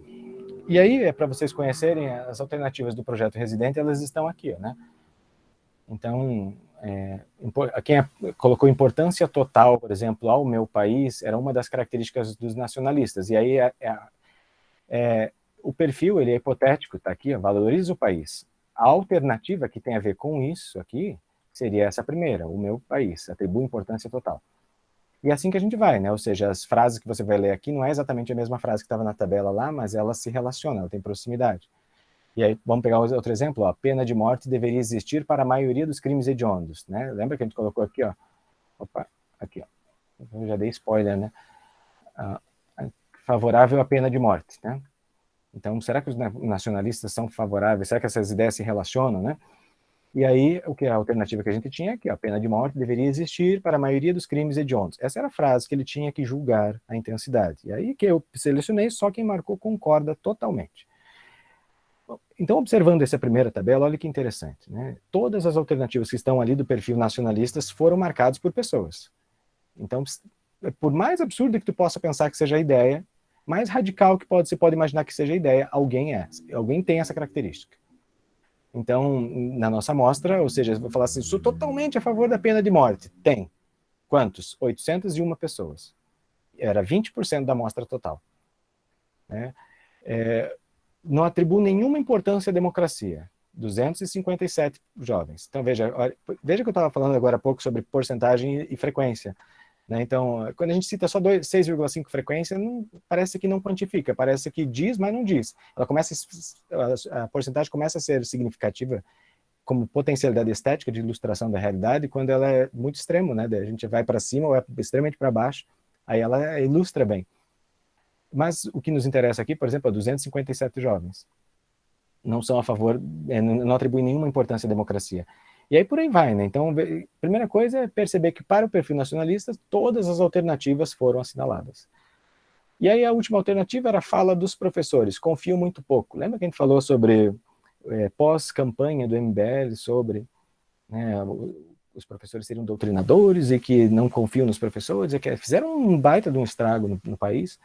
E aí, para vocês conhecerem as alternativas do projeto Residente, elas estão aqui, né? Então, colocou importância total, por exemplo, ao meu país, era uma das características dos nacionalistas. E aí o perfil ele é hipotético, está aqui, valoriza o país. A alternativa que tem a ver com isso aqui seria essa primeira, o meu país, atribui importância total. E é assim que a gente vai, né? Ou seja, as frases que você vai ler aqui não é exatamente a mesma frase que estava na tabela lá, mas ela se relaciona, ela tem proximidade. E aí, vamos pegar outro exemplo, ó, a pena de morte deveria existir para a maioria dos crimes hediondos, né? Lembra que a gente colocou aqui, ó? Opa, aqui, ó. Eu já dei spoiler, né? Favorável à pena de morte, né? Então, será que os nacionalistas são favoráveis? Será que essas ideias se relacionam, né? E aí, o que a alternativa que a gente tinha aqui, a pena de morte deveria existir para a maioria dos crimes hediondos. Essa era a frase que ele tinha que julgar a intensidade. E aí que eu selecionei, só quem marcou concorda totalmente. Então, observando essa primeira tabela, olha que interessante, né? Todas as alternativas que estão ali do perfil nacionalistas foram marcadas por pessoas. Então, por mais absurdo que tu possa pensar que seja a ideia, mais radical que você pode imaginar que seja a ideia, alguém tem essa característica. Então, na nossa amostra, ou seja, eu vou falar assim, sou totalmente a favor da pena de morte. Tem. Quantos? 801 pessoas. Era 20% da amostra total. Né? Não atribuo nenhuma importância à democracia. 257 jovens. Então, veja que eu estava falando agora há pouco sobre porcentagem e frequência. Né? Então, quando a gente cita só 6,5 frequência, parece que não quantifica, parece que diz, mas não diz. A porcentagem começa a ser significativa como potencialidade estética de ilustração da realidade quando ela é muito extremo, né? A gente vai para cima ou é extremamente para baixo, aí ela ilustra bem. Mas o que nos interessa aqui, por exemplo, é 257 jovens. Não são a favor, não atribuem nenhuma importância à democracia. E aí por aí vai, né? Então, a primeira coisa é perceber que para o perfil nacionalista, todas as alternativas foram assinaladas. E aí a última alternativa era a fala dos professores, confiam muito pouco. Lembra que a gente falou sobre pós-campanha do MBL, sobre os professores seriam doutrinadores e que não confiam nos professores, e que fizeram um baita de um estrago no país?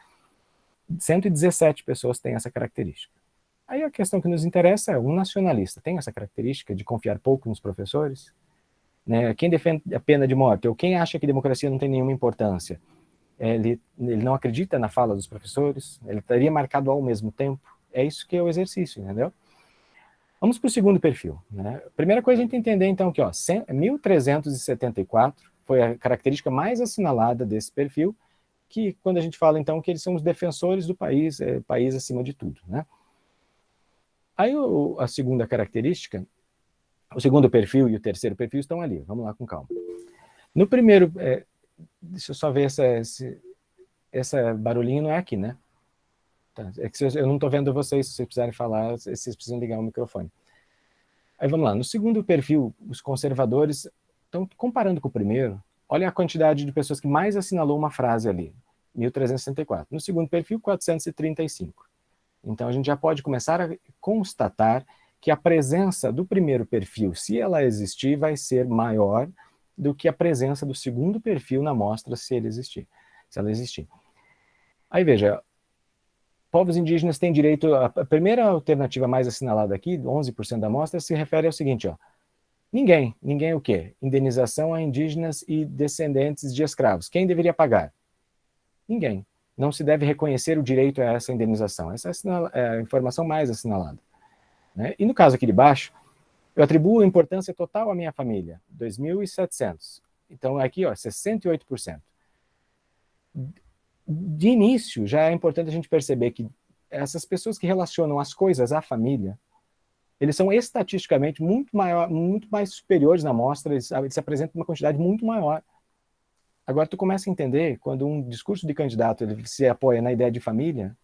117 pessoas têm essa característica. Aí a questão que nos interessa é, um nacionalista tem essa característica de confiar pouco nos professores? Né? Quem defende a pena de morte, ou quem acha que democracia não tem nenhuma importância, ele não acredita na fala dos professores? Ele estaria marcado ao mesmo tempo? É isso que é o exercício, entendeu? Vamos para o segundo perfil. Né? A primeira coisa a gente entender, então, que 1.374 foi a característica mais assinalada desse perfil, que quando a gente fala, então, que eles são os defensores do país, país acima de tudo, né? Aí a segunda característica, o segundo perfil e o terceiro perfil estão ali. Vamos lá com calma. No primeiro, deixa eu só ver essa barulhinho não é aqui, né? Tá, é que eu não estou vendo vocês, se vocês precisarem falar, vocês precisam ligar o microfone. Aí vamos lá. No segundo perfil, os conservadores estão comparando com o primeiro. Olha a quantidade de pessoas que mais assinalou uma frase ali, 1.364. No segundo perfil, 435. Então, a gente já pode começar a constatar que a presença do primeiro perfil, se ela existir, vai ser maior do que a presença do segundo perfil na amostra, se ela existir. Aí, veja, povos indígenas têm direito... A primeira alternativa mais assinalada aqui, 11% da amostra, se refere ao seguinte, ó. Ninguém o quê? Indenização a indígenas e descendentes de escravos. Quem deveria pagar? Ninguém. Não se deve reconhecer o direito a essa indenização. Essa é a informação mais assinalada. Né? E no caso aqui de baixo, eu atribuo importância total à minha família, 2.700. Então aqui, 68%. De início, já é importante a gente perceber que essas pessoas que relacionam as coisas à família, eles são estatisticamente muito mais superiores na amostra, eles se apresentam uma quantidade muito maior. Agora, tu começa a entender, quando um discurso de candidato ele se apoia na ideia de família,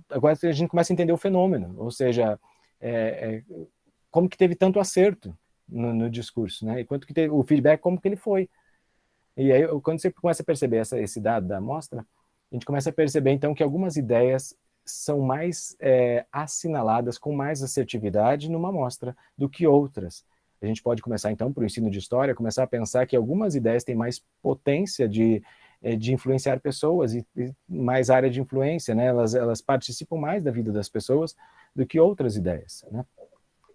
agora a gente começa a entender o fenômeno, ou seja, como que teve tanto acerto no discurso, né? E quanto que teve o feedback, como que ele foi. E aí, quando você começa a perceber esse dado da amostra, a gente começa a perceber, então, que algumas ideias são mais assinaladas com mais assertividade numa amostra do que outras. A gente pode começar, então, para o ensino de história, começar a pensar que algumas ideias têm mais potência de influenciar pessoas e mais área de influência, né? Elas participam mais da vida das pessoas do que outras ideias, né?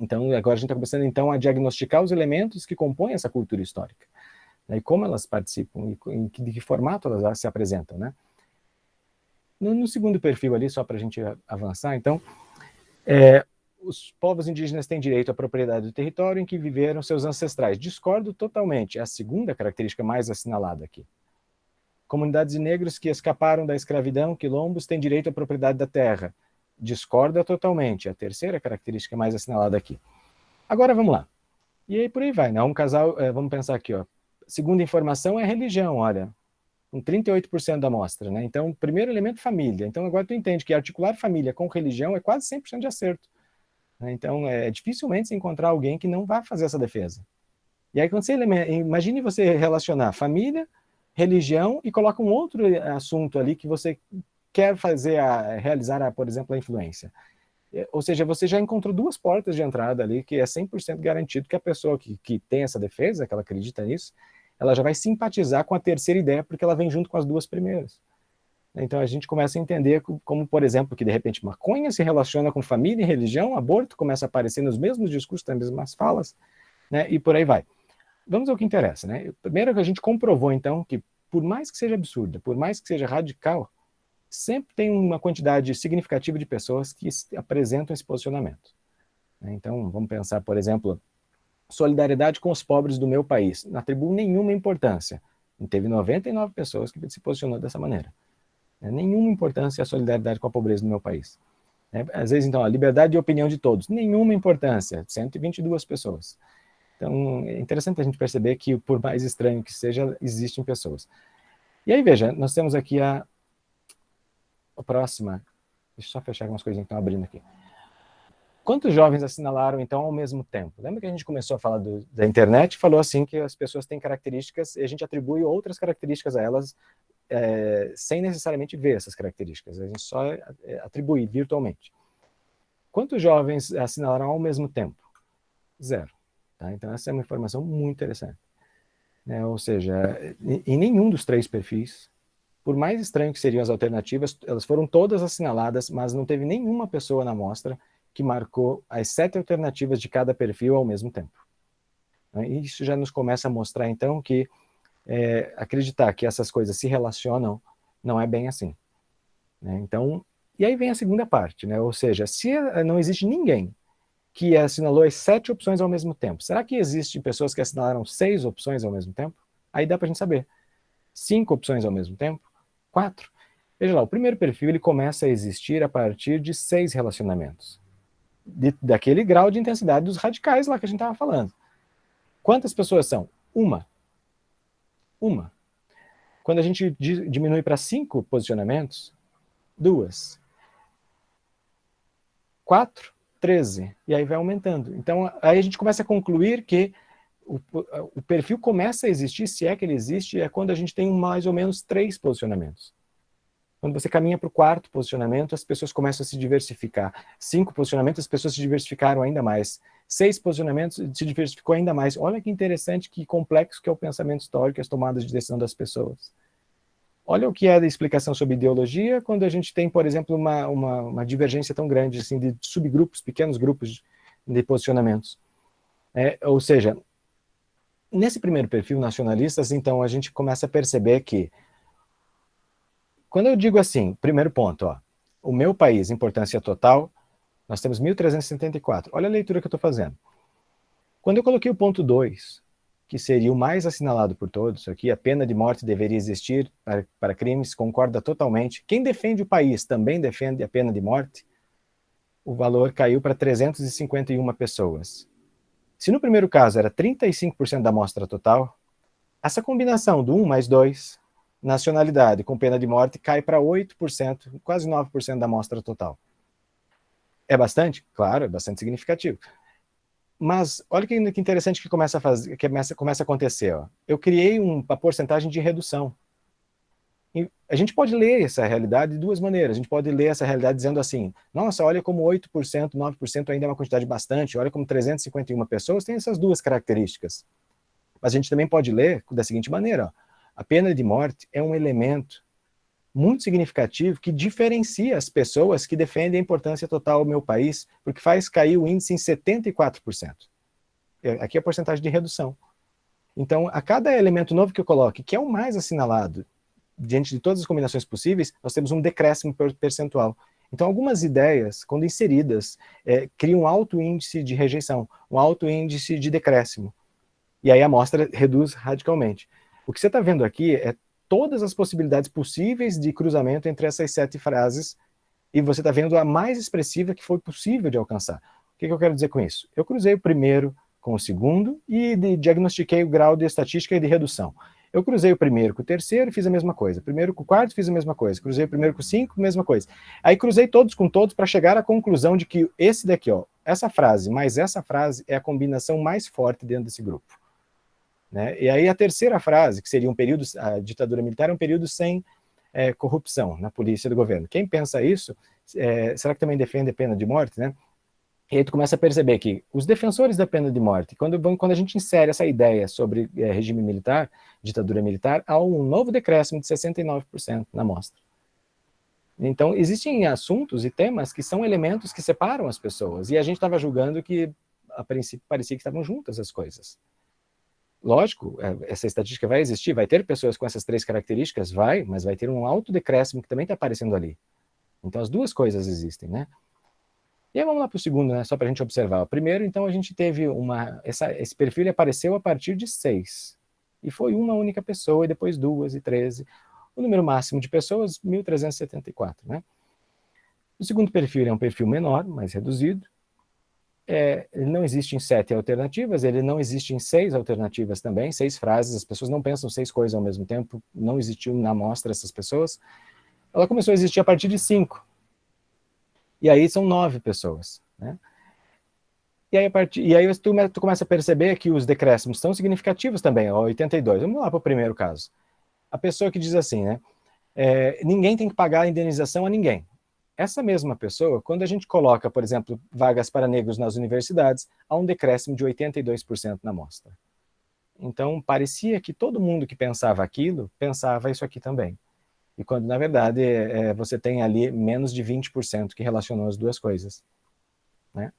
Então, agora a gente está começando, então, a diagnosticar os elementos que compõem essa cultura histórica, né, e como elas participam, e de que formato elas se apresentam, né? No segundo perfil ali, só para a gente avançar, então, os povos indígenas têm direito à propriedade do território em que viveram seus ancestrais. Discordo totalmente, é a segunda característica mais assinalada aqui. Comunidades de negros que escaparam da escravidão, quilombos, têm direito à propriedade da terra. Discorda totalmente, é a terceira característica mais assinalada aqui. Agora vamos lá. E aí por aí vai, né? Um casal, vamos pensar aqui, ó. Segunda informação é religião, olha, com 38% da amostra, né? Então, primeiro elemento, família. Então, agora tu entende que articular família com religião é quase 100% de acerto, né? Então, dificilmente se encontrar alguém que não vá fazer essa defesa. E aí, quando você imagine você relacionar família, religião e coloca um outro assunto ali que você quer realizar, por exemplo, a influência. Ou seja, você já encontrou duas portas de entrada ali que é 100% garantido que a pessoa que tem essa defesa, que ela acredita nisso, ela já vai simpatizar com a terceira ideia porque ela vem junto com as duas primeiras. Então a gente começa a entender como, por exemplo, que de repente maconha se relaciona com família e religião, aborto começa a aparecer nos mesmos discursos, nas mesmas falas, né, e por aí vai. Vamos ao que interessa, né? Primeiro que a gente comprovou, então, que por mais que seja absurda, por mais que seja radical, sempre tem uma quantidade significativa de pessoas que apresentam esse posicionamento. Então, vamos pensar, por exemplo, solidariedade com os pobres do meu país. Não atribuo nenhuma importância. Teve 99 pessoas que se posicionou dessa maneira. Nenhuma importância a solidariedade com a pobreza do meu país. Às vezes, então, a liberdade de opinião de todos. Nenhuma importância. 122 pessoas. Então, é interessante a gente perceber que, por mais estranho que seja, existem pessoas. E aí, veja, nós temos aqui a próxima. Deixa eu só fechar algumas coisinhas que estão abrindo aqui. Quantos jovens assinalaram, então, ao mesmo tempo? Lembra que a gente começou a falar da internet, falou assim que as pessoas têm características e a gente atribui outras características a elas sem necessariamente ver essas características. A gente só atribui virtualmente. Quantos jovens assinalaram ao mesmo tempo? 0. Tá? Então, essa é uma informação muito interessante. Ou seja, em nenhum dos 3 perfis, por mais estranho que seriam as alternativas, elas foram todas assinaladas, mas não teve nenhuma pessoa na amostra que marcou as 7 alternativas de cada perfil ao mesmo tempo. E isso já nos começa a mostrar, então, que acreditar que essas coisas se relacionam não é bem assim. Então, e aí vem a segunda parte, ou seja, se não existe ninguém que assinalou as 7 opções ao mesmo tempo, será que existem pessoas que assinalaram 6 opções ao mesmo tempo? Aí dá para a gente saber. 5 opções ao mesmo tempo? 4? Veja lá, o primeiro perfil ele começa a existir a partir de 6 relacionamentos. Daquele grau de intensidade dos radicais lá que a gente estava falando. Quantas pessoas são? Uma. Quando a gente diminui para 5 posicionamentos, 2. 4, 13. E aí vai aumentando. Então, aí a gente começa a concluir que o perfil começa a existir, se é que ele existe, é quando a gente tem mais ou menos 3 posicionamentos. Quando você caminha para o 4º posicionamento, as pessoas começam a se diversificar. 5 posicionamentos, as pessoas se diversificaram ainda mais. 6 posicionamentos, se diversificou ainda mais. Olha que interessante, que complexo que é o pensamento histórico e as tomadas de decisão das pessoas. Olha o que é a explicação sobre ideologia quando a gente tem, por exemplo, uma divergência tão grande assim, de subgrupos, pequenos grupos de posicionamentos. Ou seja, nesse primeiro perfil, nacionalistas, então a gente começa a perceber que quando eu digo assim, primeiro ponto, o meu país, importância total, nós temos 1.374. Olha a leitura que eu estou fazendo. Quando eu coloquei o ponto 2, que seria o mais assinalado por todos, aqui a pena de morte deveria existir para crimes, concorda totalmente. Quem defende o país também defende a pena de morte. O valor caiu para 351 pessoas. Se no primeiro caso era 35% da amostra total, essa combinação do 1 mais 2, nacionalidade com pena de morte, cai para 8%, quase 9% da amostra total. É bastante? Claro, é bastante significativo. Mas olha que interessante que começa a acontecer. Eu criei uma porcentagem de redução. E a gente pode ler essa realidade de duas maneiras. A gente pode ler essa realidade dizendo assim, nossa, olha como 8%, 9% ainda é uma quantidade bastante, olha como 351 pessoas têm essas duas características. Mas a gente também pode ler da seguinte maneira, a pena de morte é um elemento muito significativo que diferencia as pessoas que defendem a importância total ao meu país, porque faz cair o índice em 74%. Aqui é a porcentagem de redução. Então, a cada elemento novo que eu coloque, que é o mais assinalado, diante de todas as combinações possíveis, nós temos um decréscimo percentual. Então, algumas ideias, quando inseridas, criam um alto índice de rejeição, um alto índice de decréscimo. E aí a amostra reduz radicalmente. O que você está vendo aqui é todas as possibilidades possíveis de cruzamento entre essas 7 frases, e você está vendo a mais expressiva que foi possível de alcançar. O que eu quero dizer com isso? Eu cruzei o primeiro com o segundo e diagnostiquei o grau de estatística e de redução. Eu cruzei o primeiro com o terceiro e fiz a mesma coisa. Primeiro com o quarto, fiz a mesma coisa. Cruzei o primeiro com o 5, mesma coisa. Aí cruzei todos com todos para chegar à conclusão de que esse daqui, ó, essa frase mais essa frase é a combinação mais forte dentro desse grupo. Né? E aí a terceira frase, que seria um período, a ditadura militar é um período sem corrupção na polícia do governo. Quem pensa isso, será que também defende a pena de morte, né? E aí tu começa a perceber que os defensores da pena de morte, quando a gente insere essa ideia sobre regime militar, ditadura militar, há um novo decréscimo de 69% na amostra. Então, existem assuntos e temas que são elementos que separam as pessoas, e a gente estava julgando que, a princípio, parecia que estavam juntas as coisas. Lógico, essa estatística vai existir, vai ter pessoas com essas 3 características? Vai, mas vai ter um alto decréscimo que também está aparecendo ali. Então, as duas coisas existem, né? E aí vamos lá para o segundo, né, só para a gente observar. Primeiro, então, a gente teve esse perfil apareceu a partir de 6. E foi uma única pessoa, e depois 2 e 13. O número máximo de pessoas, 1.374, né? O segundo perfil é um perfil menor, mais reduzido. Ele não existe em 7 alternativas, ele não existe em 6 alternativas também, 6 frases, as pessoas não pensam 6 coisas ao mesmo tempo, não existiu na amostra essas pessoas. Ela começou a existir a partir de 5. E aí são 9 pessoas, né? E aí tu começa a perceber que os decréscimos são significativos também, ó, 82. Vamos lá para o primeiro caso. A pessoa que diz assim, né? Ninguém tem que pagar a indenização a ninguém. Essa mesma pessoa, quando a gente coloca, por exemplo, vagas para negros nas universidades, há um decréscimo de 82% na amostra. Então, parecia que todo mundo que pensava aquilo, pensava isso aqui também. E quando, na verdade, você tem ali menos de 20% que relacionou as duas coisas. Né?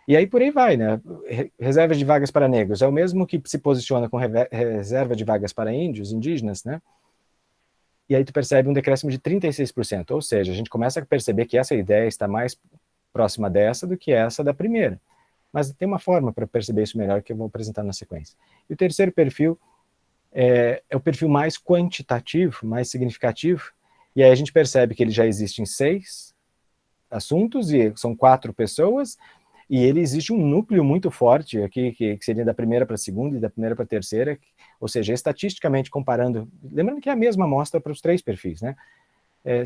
E aí por aí vai, né? Reserva de vagas para negros é o mesmo que se posiciona com reserva de vagas para índios, indígenas, né? E aí tu percebe um decréscimo de 36%, ou seja, a gente começa a perceber que essa ideia está mais próxima dessa do que essa da primeira. Mas tem uma forma para perceber isso melhor que eu vou apresentar na sequência. E o terceiro perfil é o perfil mais quantitativo, mais significativo, e aí a gente percebe que ele já existe em 6 assuntos, e são 4 pessoas, e ele existe um núcleo muito forte aqui, que seria da primeira para a segunda e da primeira para a terceira, ou seja, estatisticamente comparando, lembrando que é a mesma amostra para os 3 perfis, né?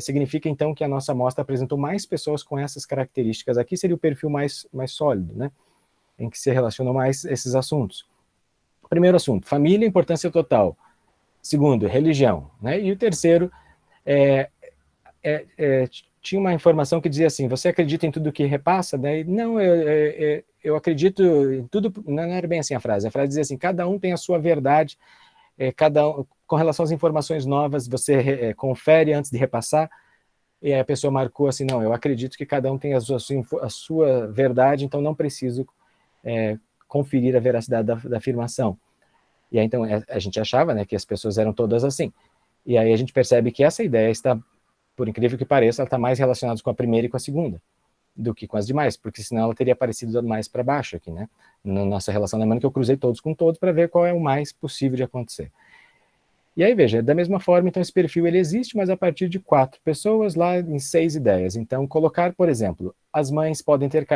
Significa então que a nossa amostra apresentou mais pessoas com essas características. Aqui seria o perfil mais sólido, né? Em que se relacionam mais esses assuntos. Primeiro assunto, família, importância total. Segundo, religião, né? E o terceiro, tinha uma informação que dizia assim, você acredita em tudo que repassa? Daí, não, eu acredito em tudo, não era bem assim a frase dizia assim, cada um tem a sua verdade, cada um, com relação às informações novas, você confere antes de repassar, e aí a pessoa marcou assim, não, eu acredito que cada um tem a sua verdade, então não preciso conferir a veracidade da afirmação. E aí, então, a gente achava, né, que as pessoas eram todas assim. E aí a gente percebe que essa ideia está, por incrível que pareça, ela está mais relacionada com a primeira e com a segunda do que com as demais, porque senão ela teria aparecido mais para baixo aqui, né? Na nossa relação, lembrando que eu cruzei todos com todos para ver qual é o mais possível de acontecer. E aí, veja, da mesma forma, então, esse perfil ele existe, mas a partir de 4 pessoas lá em 6 ideias. Então, colocar, por exemplo, as mães podem ter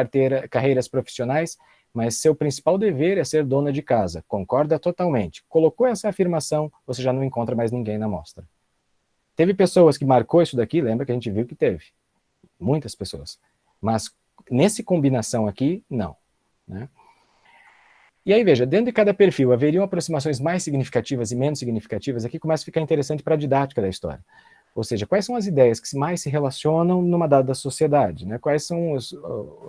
carreiras profissionais, mas seu principal dever é ser dona de casa. Concorda totalmente. Colocou essa afirmação, você já não encontra mais ninguém na amostra. Teve pessoas que marcou isso daqui, lembra que a gente viu que teve. Muitas pessoas. Mas nessa combinação aqui, não. Né? E aí, veja, dentro de cada perfil haveriam aproximações mais significativas e menos significativas. Aqui começa a ficar interessante para a didática da história. Ou seja, quais são as ideias que mais se relacionam numa dada sociedade? Né? Quais são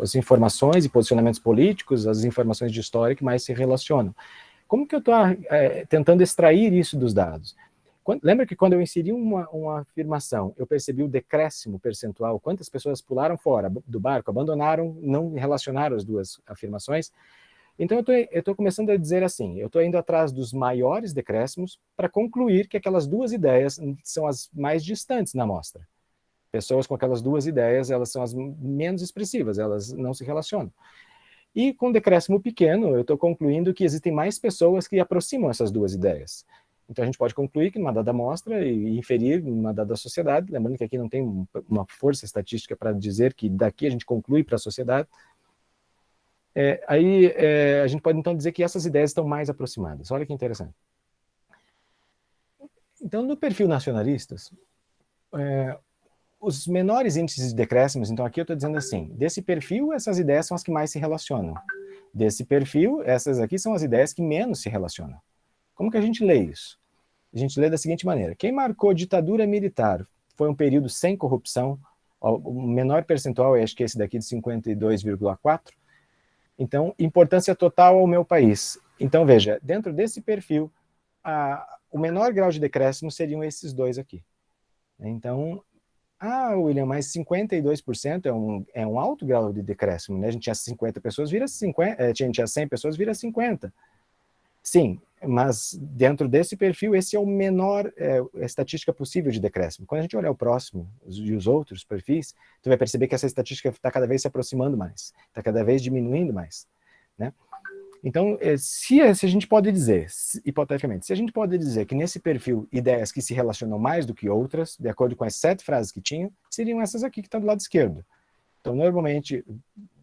as informações e posicionamentos políticos, as informações de história que mais se relacionam? Como que eu estou tentando extrair isso dos dados? Lembra que quando eu inseri uma afirmação, eu percebi o decréscimo percentual, quantas pessoas pularam fora do barco, abandonaram, não relacionaram as duas afirmações? Então eu estou começando a dizer assim, eu estou indo atrás dos maiores decréscimos para concluir que aquelas duas ideias são as mais distantes na amostra. Pessoas com aquelas duas ideias, elas são as menos expressivas, elas não se relacionam. E com decréscimo pequeno, eu estou concluindo que existem mais pessoas que aproximam essas duas ideias. Então a gente pode concluir que numa dada amostra e inferir numa dada sociedade, lembrando que aqui não tem uma força estatística para dizer que daqui a gente conclui para a sociedade, a gente pode então dizer que essas ideias estão mais aproximadas. Olha que interessante. Então, no perfil nacionalistas, os menores índices de decréscimos, então aqui eu estou dizendo assim, desse perfil, essas ideias são as que mais se relacionam. Desse perfil, essas aqui são as ideias que menos se relacionam. Como que a gente lê isso? A gente lê da seguinte maneira, quem marcou ditadura militar foi um período sem corrupção, o menor percentual, acho que é esse daqui de 52,4%, então, importância total ao meu país. Então, veja, dentro desse perfil, o menor grau de decréscimo seriam esses dois aqui. Então, William, mas 52% é um alto grau de decréscimo, né? A gente tinha 50 pessoas, vira 50, a gente tinha 100 pessoas, vira 50. Sim, mas dentro desse perfil, esse é o menor estatística possível de decréscimo. Quando a gente olhar o próximo e os outros perfis, tu vai perceber que essa estatística está cada vez se aproximando mais, está cada vez diminuindo mais, né? Então, se a gente pode dizer, hipoteticamente, se a gente pode dizer que nesse perfil ideias que se relacionam mais do que outras, de acordo com as 7 frases que tinham, seriam essas aqui que estão do lado esquerdo. Então, normalmente,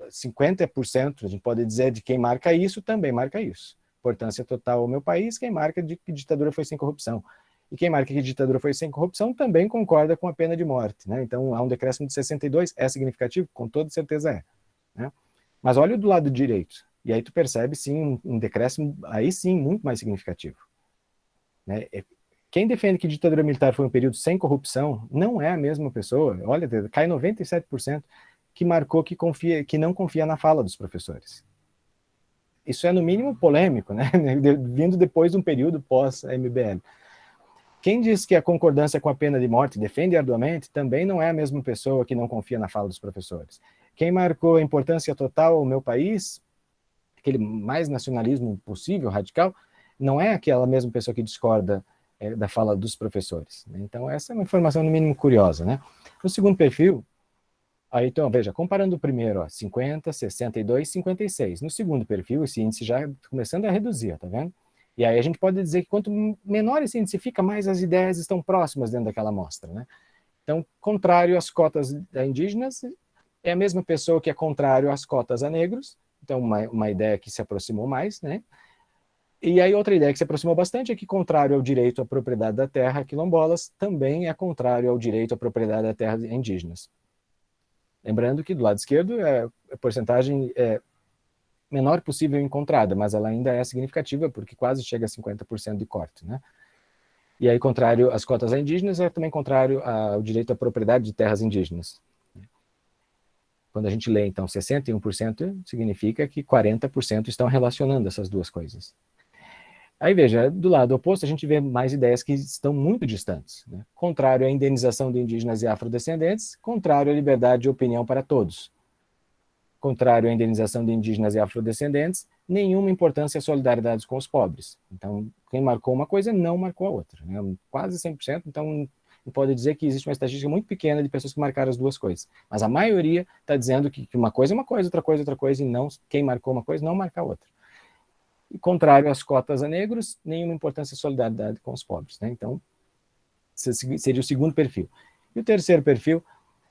50% a gente pode dizer de quem marca isso, também marca isso. Importância total ao meu país, quem marca de que ditadura foi sem corrupção. E quem marca que ditadura foi sem corrupção também concorda com a pena de morte, né? Então, há um decréscimo de 62, é significativo? Com toda certeza é, né? Mas olha do lado direito, e aí tu percebe, sim, um decréscimo, aí sim, muito mais significativo, né? Quem defende que ditadura militar foi um período sem corrupção, não é a mesma pessoa, olha, cai 97%, que marcou que não confia na fala dos professores. Isso é, no mínimo, polêmico, né? Vindo depois de um período pós-MBL. Quem diz que a concordância com a pena de morte defende arduamente, também não é a mesma pessoa que não confia na fala dos professores. Quem marcou a importância total ao meu país, aquele mais nacionalismo possível, radical, não é aquela mesma pessoa que discorda da fala dos professores. Então, essa é uma informação, no mínimo, curiosa, né? No segundo perfil, aí, então, veja, comparando o primeiro, 50, 62, 56. No segundo perfil, esse índice já começando a reduzir, tá vendo? E aí a gente pode dizer que quanto menor esse índice fica, mais as ideias estão próximas dentro daquela amostra, né? Então, contrário às cotas indígenas, é a mesma pessoa que é contrário às cotas a negros, então uma ideia que se aproximou mais, né? E aí outra ideia que se aproximou bastante é que contrário ao direito à propriedade da terra quilombolas, também é contrário ao direito à propriedade da terra indígenas. Lembrando que do lado esquerdo a porcentagem menor possível encontrada, mas ela ainda é significativa, porque quase chega a 50% de corte, né? E aí, contrário às cotas indígenas, é também contrário ao direito à propriedade de terras indígenas. Quando a gente lê, então, 61%, significa que 40% estão relacionando essas duas coisas. Aí, veja, do lado oposto, a gente vê mais ideias que estão muito distantes, né? Contrário à indenização de indígenas e afrodescendentes, contrário à liberdade de opinião para todos. Contrário à indenização de indígenas e afrodescendentes, nenhuma importância à solidariedade com os pobres. Então, quem marcou uma coisa não marcou a outra, né? Quase 100%, então pode dizer que existe uma estatística muito pequena de pessoas que marcaram as duas coisas. Mas a maioria está dizendo que uma coisa é uma coisa, outra coisa, e não quem marcou uma coisa não marca a outra. E contrário às cotas a negros, nenhuma importância à solidariedade com os pobres, né? Então, seria o segundo perfil. E o terceiro perfil,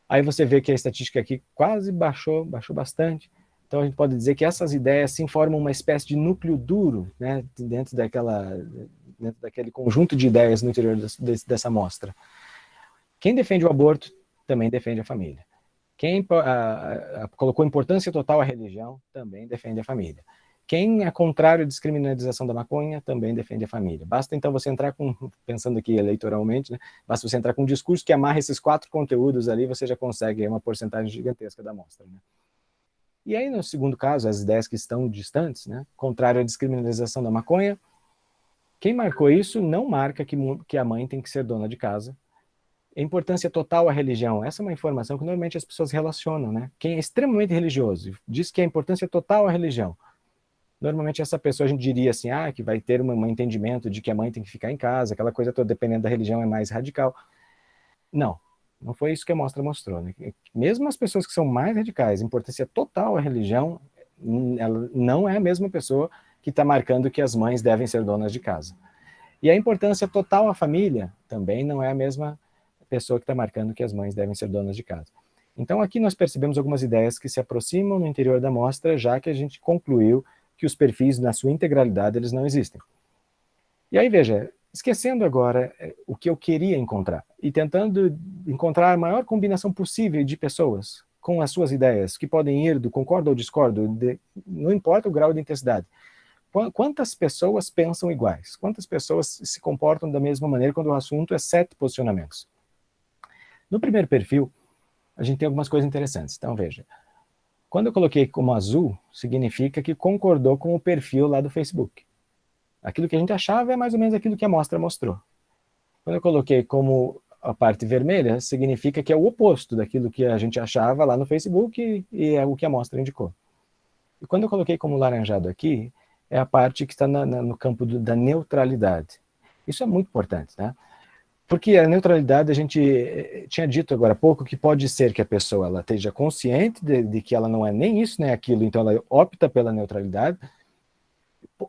aí você vê que a estatística aqui quase baixou bastante. Então a gente pode dizer que essas ideias sim formam uma espécie de núcleo duro, né, dentro daquele conjunto de ideias no interior dessa amostra. Quem defende o aborto também defende a família. Quem colocou importância total à religião também defende a família. Quem é contrário à descriminalização da maconha também defende a família. Basta então você entrar pensando aqui eleitoralmente, né? Basta você entrar com um discurso que amarra esses 4 conteúdos ali, você já consegue uma porcentagem gigantesca da amostra, né? E aí, no segundo caso, as ideias que estão distantes, né? Contrário à descriminalização da maconha, Quem marcou isso não marca que a mãe tem que ser dona de casa. A importância total à religião, essa é uma informação que normalmente as pessoas relacionam, né? Quem é extremamente religioso diz que a importância total à religião. Normalmente essa pessoa a gente diria assim, que vai ter um entendimento de que a mãe tem que ficar em casa, aquela coisa toda, dependendo da religião, é mais radical. Não foi isso que a mostra mostrou, né? Mesmo as pessoas que são mais radicais, importância total à religião, ela não é a mesma pessoa que está marcando que as mães devem ser donas de casa. E a importância total à família também não é a mesma pessoa que está marcando que as mães devem ser donas de casa. Então aqui nós percebemos algumas ideias que se aproximam no interior da amostra, já que a gente concluiu que os perfis na sua integralidade eles não existem. E aí veja, esquecendo agora o que eu queria encontrar e tentando encontrar a maior combinação possível de pessoas com as suas ideias, que podem ir do concordo ou discordo, não importa o grau de intensidade. Quantas pessoas pensam iguais? Quantas pessoas se comportam da mesma maneira quando o assunto é 7 posicionamentos? No primeiro perfil, a gente tem algumas coisas interessantes. Então, veja. Quando eu coloquei como azul, significa que concordou com o perfil lá do Facebook. Aquilo que a gente achava é mais ou menos aquilo que a amostra mostrou. Quando eu coloquei como a parte vermelha, significa que é o oposto daquilo que a gente achava lá no Facebook e é o que a amostra indicou. E quando eu coloquei como laranjado aqui, é a parte que está no campo da neutralidade. Isso é muito importante, né? Porque a neutralidade, a gente tinha dito agora há pouco que pode ser que a pessoa ela esteja consciente de que ela não é nem isso nem aquilo, então ela opta pela neutralidade,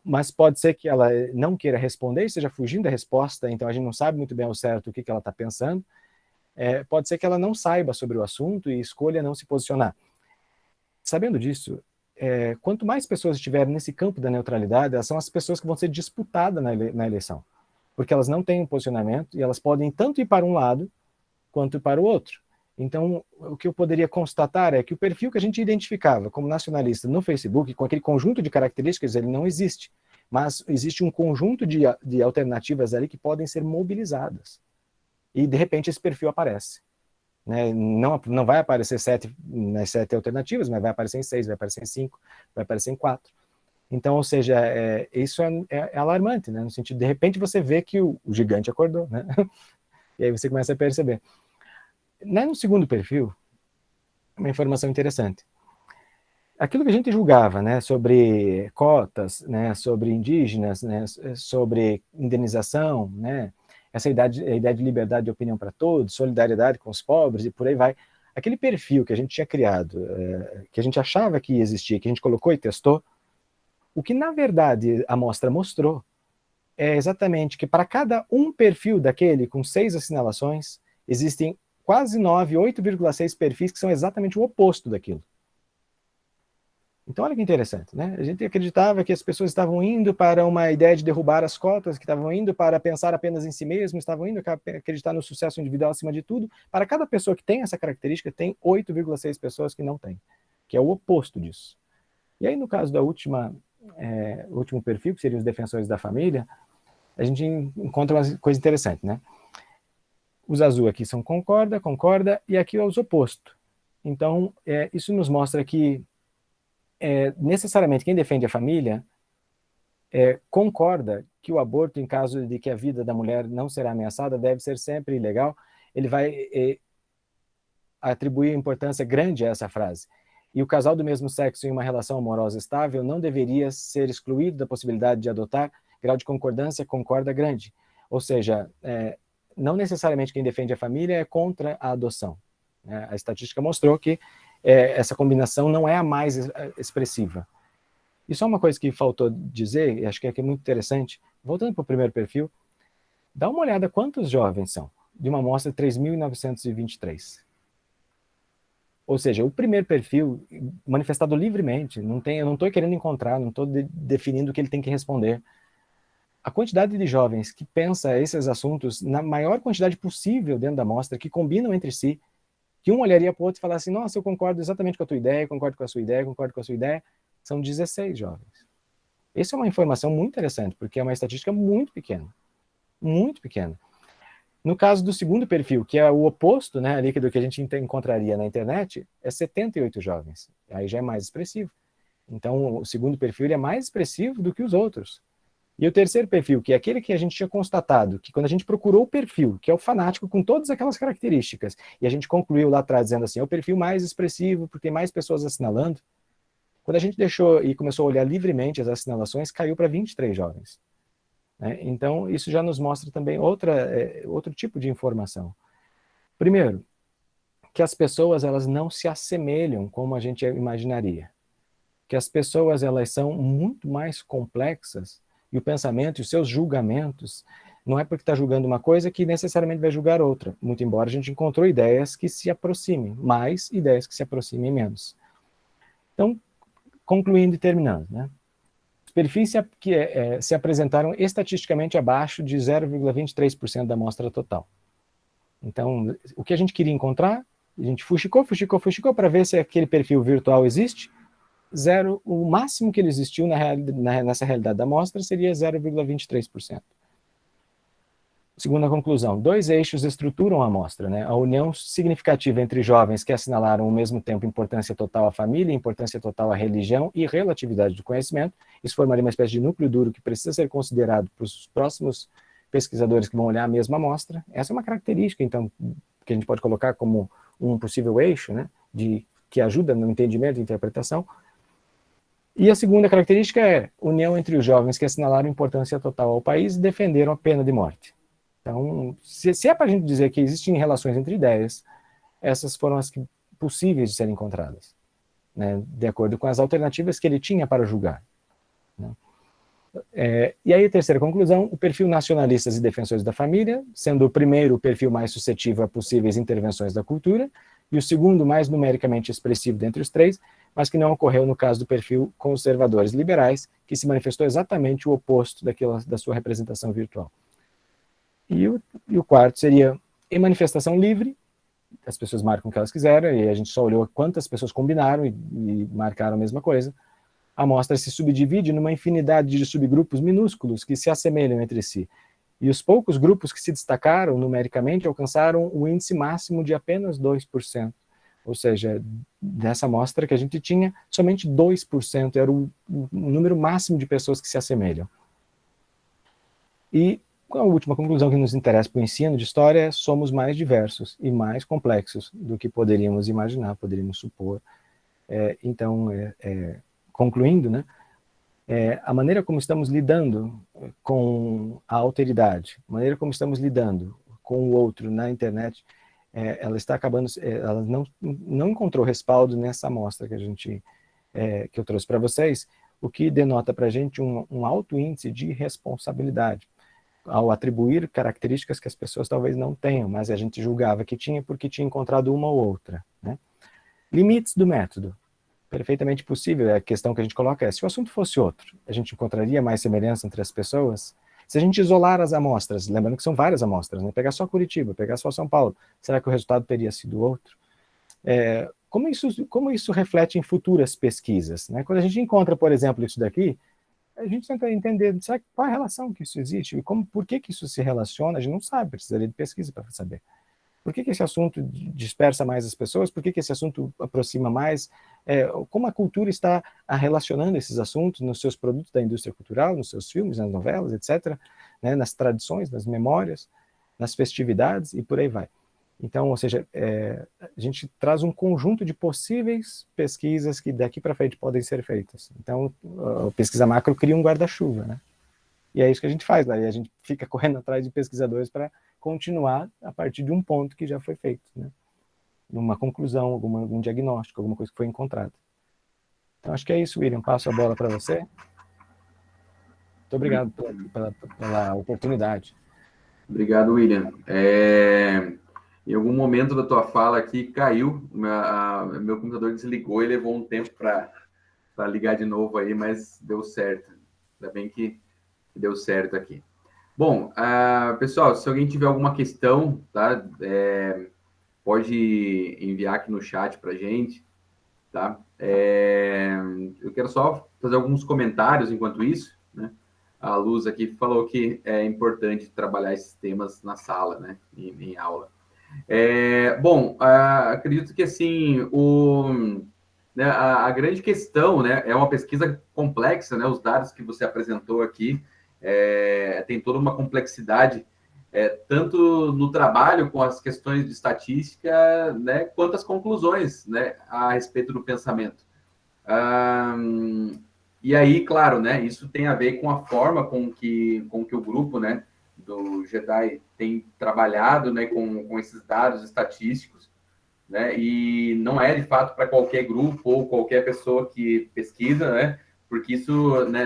mas pode ser que ela não queira responder, esteja fugindo da resposta, então a gente não sabe muito bem ao certo o que ela está pensando. Pode ser que ela não saiba sobre o assunto e escolha não se posicionar. Sabendo disso, quanto mais pessoas estiverem nesse campo da neutralidade, elas são as pessoas que vão ser disputadas na eleição. Porque elas não têm um posicionamento e elas podem tanto ir para um lado quanto para o outro. Então, o que eu poderia constatar é que o perfil que a gente identificava como nacionalista no Facebook, com aquele conjunto de características, ele não existe. Mas existe um conjunto de alternativas ali que podem ser mobilizadas. E, de repente, esse perfil aparece. Né? Não vai aparecer nas 7 alternativas, mas vai aparecer em 6, vai aparecer em 5, vai aparecer em 4. Então, ou seja, isso é alarmante, né? No sentido, de repente você vê que o gigante acordou, né? E aí você começa a perceber. No segundo perfil, uma informação interessante. Aquilo que a gente julgava, né, sobre cotas, né, sobre indígenas, né, sobre indenização, né, essa ideia de liberdade de opinião para todos, solidariedade com os pobres e por aí vai. Aquele perfil que a gente tinha criado, que a gente achava que existia, que a gente colocou e testou, o que, na verdade, a amostra mostrou é exatamente que para cada um perfil daquele com 6 assinalações, existem quase 9, 8,6 perfis que são exatamente o oposto daquilo. Então, olha que interessante, né? A gente acreditava que as pessoas estavam indo para uma ideia de derrubar as cotas, que estavam indo para pensar apenas em si mesmo, estavam indo acreditar no sucesso individual acima de tudo. Para cada pessoa que tem essa característica, tem 8,6 pessoas que não têm, que é o oposto disso. E aí, no caso da último perfil, que seriam os defensores da família, a gente encontra uma coisa interessante, né? Os azul aqui são concorda, e aqui é os opostos. Então, isso nos mostra que necessariamente quem defende a família concorda que o aborto, em caso de que a vida da mulher não será ameaçada, deve ser sempre ilegal. Ele vai atribuir importância grande a essa frase. E o casal do mesmo sexo em uma relação amorosa estável não deveria ser excluído da possibilidade de adotar. Grau de concordância concorda grande. Ou seja, não necessariamente quem defende a família é contra a adoção. A estatística mostrou que essa combinação não é a mais expressiva. E só uma coisa que faltou dizer, e acho que é muito interessante, voltando para o primeiro perfil, dá uma olhada quantos jovens são, de uma amostra 3.923. Ou seja, o primeiro perfil, manifestado livremente, eu não estou querendo encontrar, não estou definindo o que ele tem que responder. A quantidade de jovens que pensa esses assuntos na maior quantidade possível dentro da amostra, que combinam entre si, que um olharia para o outro e falasse assim, nossa, eu concordo exatamente com a tua ideia, concordo com a sua ideia, concordo com a sua ideia, são 16 jovens. Essa é uma informação muito interessante, porque é uma estatística muito pequena. Muito pequena. No caso do segundo perfil, que é o oposto, né, ali do que a gente encontraria na internet, é 78 jovens. Aí já é mais expressivo. Então, o segundo perfil é mais expressivo do que os outros. E o terceiro perfil, que é aquele que a gente tinha constatado, que quando a gente procurou o perfil, que é o fanático com todas aquelas características, e a gente concluiu lá atrás dizendo assim, é o perfil mais expressivo, porque tem mais pessoas assinalando, quando a gente deixou e começou a olhar livremente as assinalações, caiu para 23 jovens. Né? Então, isso já nos mostra também outro tipo de informação. Primeiro, que as pessoas elas não se assemelham como a gente imaginaria. Que as pessoas elas são muito mais complexas e o pensamento e os seus julgamentos não é porque está julgando uma coisa que necessariamente vai julgar outra. Muito embora a gente encontrou ideias que se aproximem, mais ideias que se aproximem menos. Então, concluindo e terminando, né? Os perfis se apresentaram estatisticamente abaixo de 0,23% da amostra total. Então, o que a gente queria encontrar, a gente fuxicou para ver se aquele perfil virtual existe. Zero, o máximo que ele existiu nessa realidade da amostra seria 0,23%. Segunda conclusão, 2 eixos estruturam a amostra, né? A união significativa entre jovens que assinalaram ao mesmo tempo importância total à família, importância total à religião e relatividade do conhecimento. Isso formaria uma espécie de núcleo duro que precisa ser considerado para os próximos pesquisadores que vão olhar a mesma amostra. Essa é uma característica, então, que a gente pode colocar como um possível eixo, né? Que ajuda no entendimento e interpretação. E a segunda característica é união entre os jovens que assinalaram importância total ao país e defenderam a pena de morte. Então, se é para a gente dizer que existem relações entre ideias, essas foram as possíveis de serem encontradas, né, de acordo com as alternativas que ele tinha para julgar. Né. E aí a terceira conclusão, o perfil nacionalistas e defensores da família, sendo o primeiro o perfil mais suscetível a possíveis intervenções da cultura, e o segundo mais numericamente expressivo dentre os três, mas que não ocorreu no caso do perfil conservadores liberais, que se manifestou exatamente o oposto da sua representação virtual. E o quarto seria em manifestação livre, as pessoas marcam o que elas quiseram, e a gente só olhou quantas pessoas combinaram e marcaram a mesma coisa. A amostra se subdivide numa infinidade de subgrupos minúsculos que se assemelham entre si. E os poucos grupos que se destacaram numericamente alcançaram o índice máximo de apenas 2%. Ou seja, dessa amostra que a gente tinha, somente 2% era o número máximo de pessoas que se assemelham. E a última conclusão que nos interessa para o ensino de história é somos mais diversos e mais complexos do que poderíamos imaginar, poderíamos supor. Então, concluindo, né, a maneira como estamos lidando com a alteridade, a maneira como estamos lidando com o outro na internet, ela está acabando, ela não encontrou respaldo nessa amostra que eu trouxe para vocês, o que denota para a gente um alto índice de responsabilidade, ao atribuir características que as pessoas talvez não tenham, mas a gente julgava que tinha porque tinha encontrado uma ou outra. Né? Limites do método. Perfeitamente possível. A questão que a gente coloca é, se o assunto fosse outro, a gente encontraria mais semelhança entre as pessoas? Se a gente isolar as amostras, lembrando que são várias amostras, né? Pegar só Curitiba, pegar só São Paulo, será que o resultado teria sido outro? Como isso reflete em futuras pesquisas? Né? Quando a gente encontra, por exemplo, isso daqui, a gente tenta entender qual é a relação que isso existe e por que isso se relaciona, a gente não sabe, precisaria de pesquisa para saber. Por que esse assunto dispersa mais as pessoas? Por que esse assunto aproxima mais? Como a cultura está relacionando esses assuntos nos seus produtos da indústria cultural, nos seus filmes, nas novelas, etc., né, nas tradições, nas memórias, nas festividades e por aí vai. Então, ou seja, a gente traz um conjunto de possíveis pesquisas que daqui para frente podem ser feitas. Então, a pesquisa macro cria um guarda-chuva, né? E é isso que a gente faz, aí a gente fica correndo atrás de pesquisadores para continuar a partir de um ponto que já foi feito, né? Uma conclusão, algum diagnóstico, alguma coisa que foi encontrada. Então, acho que é isso, William. Passo a bola para você. Muito obrigado pela oportunidade. Obrigado, William. Em algum momento da tua fala aqui caiu, meu computador desligou e levou um tempo para ligar de novo aí, mas deu certo. Ainda bem que deu certo aqui. Bom, pessoal, se alguém tiver alguma questão, tá? Pode enviar aqui no chat para a gente, tá? Eu quero só fazer alguns comentários enquanto isso, né? A Luz aqui falou que é importante trabalhar esses temas na sala, né? Em aula. Bom, acredito que assim né, a grande questão, né, é uma pesquisa complexa, né? Os dados que você apresentou aqui tem toda uma complexidade, tanto no trabalho com as questões de estatística, né, quanto as conclusões, né, a respeito do pensamento. E aí, claro, né, isso tem a ver com a forma com que o grupo, né, do Jedi tem trabalhado, né, com esses dados estatísticos, né, e não é de fato para qualquer grupo ou qualquer pessoa que pesquisa, né, porque isso, né,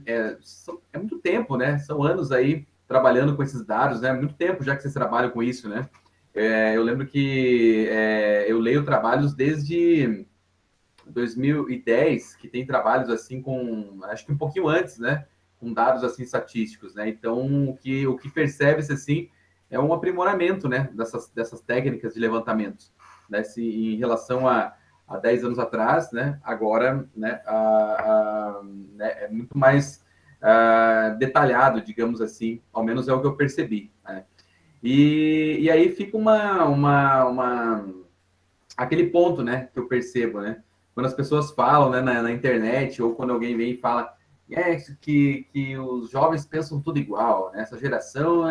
é muito tempo, né, são anos aí trabalhando com esses dados, né, muito tempo já que vocês trabalham com isso, né. Eu lembro que eu leio trabalhos desde 2010, que tem trabalhos assim com, acho que um pouquinho antes, né, com dados assim estatísticos, né. Então o que percebe-se assim é um aprimoramento, né, dessas técnicas de levantamentos, né, se em relação a 10 anos atrás, né, agora, né, né, é muito mais detalhado, digamos assim, ao menos é o que eu percebi, né? E aí fica aquele ponto, né, que eu percebo, né, quando as pessoas falam, né, na internet, ou quando alguém vem e fala que os jovens pensam tudo igual, né, essa geração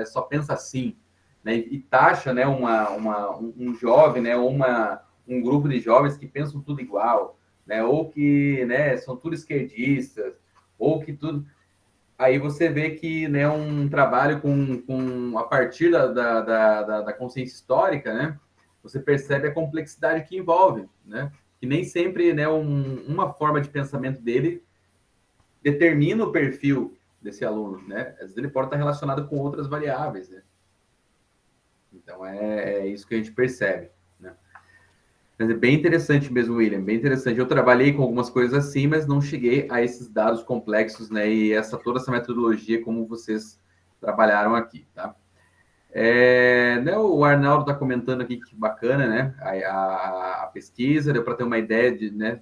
só pensa assim, né, e taxa, né, um jovem, né, ou um grupo de jovens que pensam tudo igual, né, ou que, né, são tudo esquerdistas, ou que tudo... Aí você vê que, né, um trabalho a partir da consciência histórica, né, você percebe a complexidade que envolve, né, que nem sempre, né, uma forma de pensamento dele determina o perfil desse aluno, né, às vezes ele pode estar relacionado com outras variáveis, né, então é isso que a gente percebe, né. Mas é bem interessante mesmo, William, bem interessante. Eu trabalhei com algumas coisas assim, mas não cheguei a esses dados complexos, né? E toda essa metodologia como vocês trabalharam aqui, tá? Né, o Arnaldo está comentando aqui que bacana, né? A pesquisa, deu para ter uma ideia né,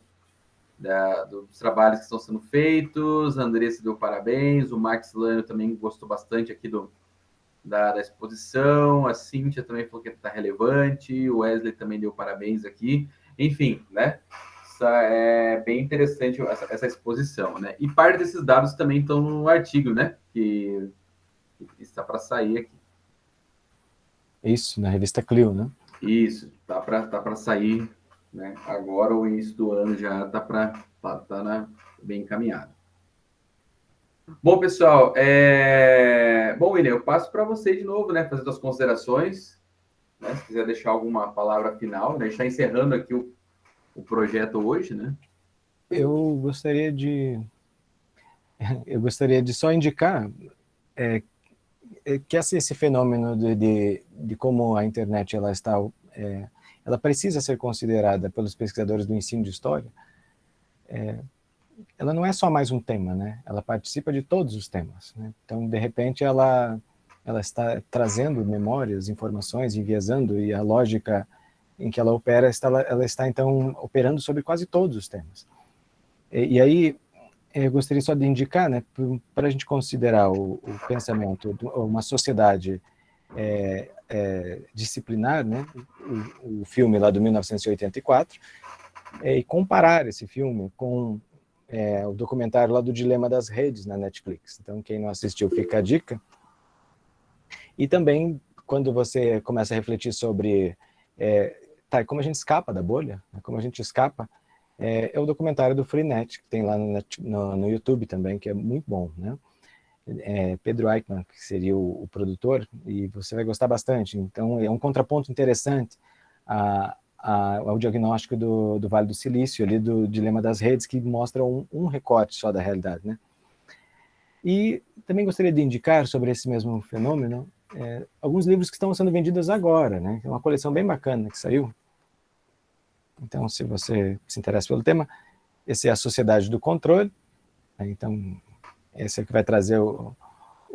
dos trabalhos que estão sendo feitos. A Andressa deu parabéns, o Max Lano também gostou bastante aqui da exposição, a Cíntia também falou que está relevante, o Wesley também deu parabéns aqui, enfim, né? É bem interessante essa exposição, né? E parte desses dados também estão no artigo, né? Que está para sair aqui. Isso, na revista Clio, né? Isso, tá para sair, né? Agora, o início do ano já tá bem encaminhado. Bom, pessoal, bom, William, eu passo para você de novo, né? Fazer suas considerações, né? Se quiser deixar alguma palavra final, né? A gente está encerrando aqui o projeto hoje, né? Eu gostaria de só indicar que esse fenômeno de como a internet ela precisa ser considerada pelos pesquisadores do ensino de história. Ela não é só mais um tema, né? Ela participa de todos os temas, né? Então, de repente, ela está trazendo memórias, informações, enviesando, e a lógica em que ela opera, ela está então operando sobre quase todos os temas. E aí eu gostaria só de indicar, né, para a gente considerar o pensamento de uma sociedade disciplinar, né, o filme lá do 1984, e comparar esse filme com o documentário lá do Dilema das Redes na Netflix. Então, quem não assistiu, fica a dica. E também, quando você começa a refletir sobre como a gente escapa da bolha, né, como a gente escapa, é o documentário do Freenet, que tem lá no YouTube também, que é muito bom, né? Pedro Eichmann, que seria o produtor, e você vai gostar bastante. Então, é um contraponto interessante ao diagnóstico do Vale do Silício, ali do Dilema das Redes, que mostra um recorte só da realidade, né? E também gostaria de indicar sobre esse mesmo fenômeno alguns livros que estão sendo vendidos agora, né? É uma coleção bem bacana que saiu. Então, se você se interessa pelo tema, esse é A Sociedade do Controle, né? Então, esse é que vai trazer o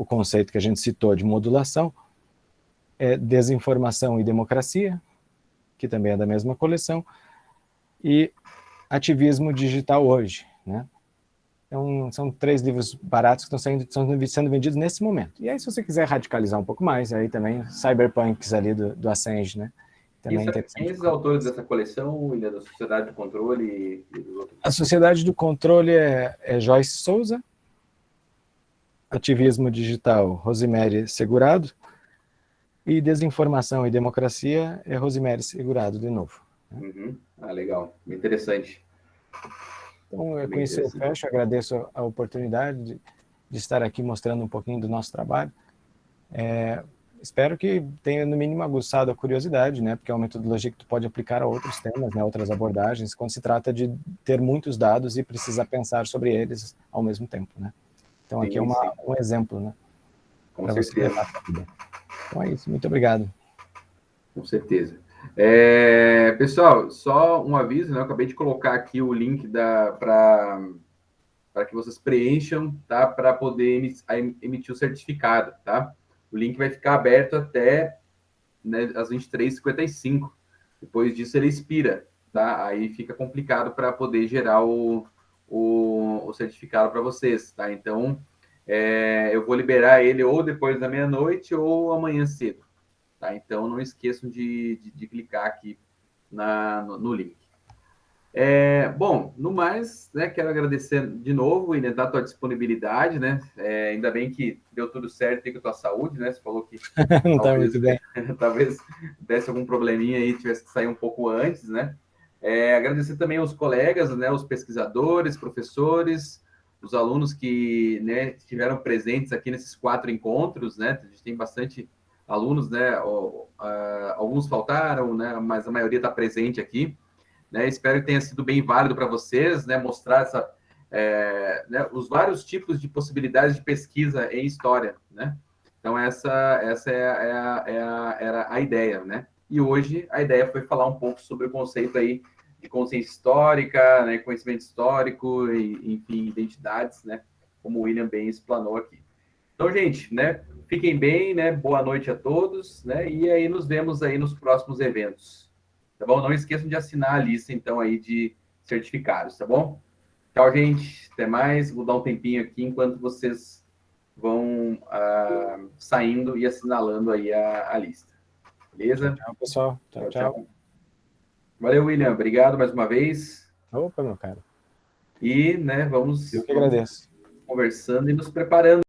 conceito que a gente citou de modulação, Desinformação e Democracia, que também é da mesma coleção, e Ativismo Digital Hoje, né? Então, são 3 livros baratos que estão sendo vendidos nesse momento. E aí, se você quiser radicalizar um pouco mais, aí também Cyberpunks ali do Assange, né? Também Quem esses autores dessa coleção, William, da Sociedade do Controle e dos outros? A Sociedade do Controle é Joyce Souza, ativismo digital, Rosemary Segurado, e desinformação e democracia é Rosemary Segurado de novo. Uhum. Ah, legal, bem interessante. Então, Bem com isso eu interessante. fecho, agradeço a oportunidade de estar aqui mostrando um pouquinho do nosso trabalho. Espero que tenha, no mínimo, aguçado a curiosidade, né? Porque é uma metodologia que tu pode aplicar a outros temas, né? Outras abordagens, quando se trata de ter muitos dados e precisar pensar sobre eles ao mesmo tempo, né? Então, aqui é Sim, sim, um exemplo, né? com Para você certeza. levar para a vida. Então é isso, muito obrigado. Com certeza. Pessoal, só um aviso, né? Eu acabei de colocar aqui o link para que vocês preencham, tá? Para poder emitir o certificado, tá? O link vai ficar aberto até, né, às 23h55. Depois disso ele expira, tá? Aí fica complicado para poder gerar o certificado para vocês, tá? Então, eu vou liberar ele ou depois da meia-noite ou amanhã cedo, tá? Então, não esqueçam de clicar aqui no link. Bom, no mais, né, quero agradecer de novo, William, da tua disponibilidade, né? Ainda bem que deu tudo certo aí com a tua saúde, né? Você falou que Não está talvez, muito bem. talvez desse algum probleminha aí, tivesse que sair um pouco antes, né? Agradecer também aos colegas, né, os pesquisadores, professores, os alunos que, né, estiveram presentes aqui nesses 4 encontros, né? A gente tem bastante alunos, né? Alguns faltaram, né? Mas a maioria está presente aqui. Né? Espero que tenha sido bem válido para vocês, né? Mostrar né? Os vários tipos de possibilidades de pesquisa em história, né? Então, essa era a ideia, né? E hoje a ideia foi falar um pouco sobre o conceito aí de consciência histórica, né? Conhecimento histórico, e, enfim, identidades, né? Como o William bem explanou aqui. Então, gente, né? Fiquem bem, né? Boa noite a todos, né? E aí nos vemos aí nos próximos eventos. Tá bom? Não esqueçam de assinar a lista, então, aí de certificados, tá bom? Tchau, gente. Até mais. Vou dar um tempinho aqui enquanto vocês vão saindo e assinalando aí a lista. Tchau, Beleza? tchau, pessoal. Tchau, Tchau, tchau. tchau. Valeu, William. Obrigado mais uma vez. Opa, meu caro. E, né, Eu vamos que agradeço. conversando e nos preparando.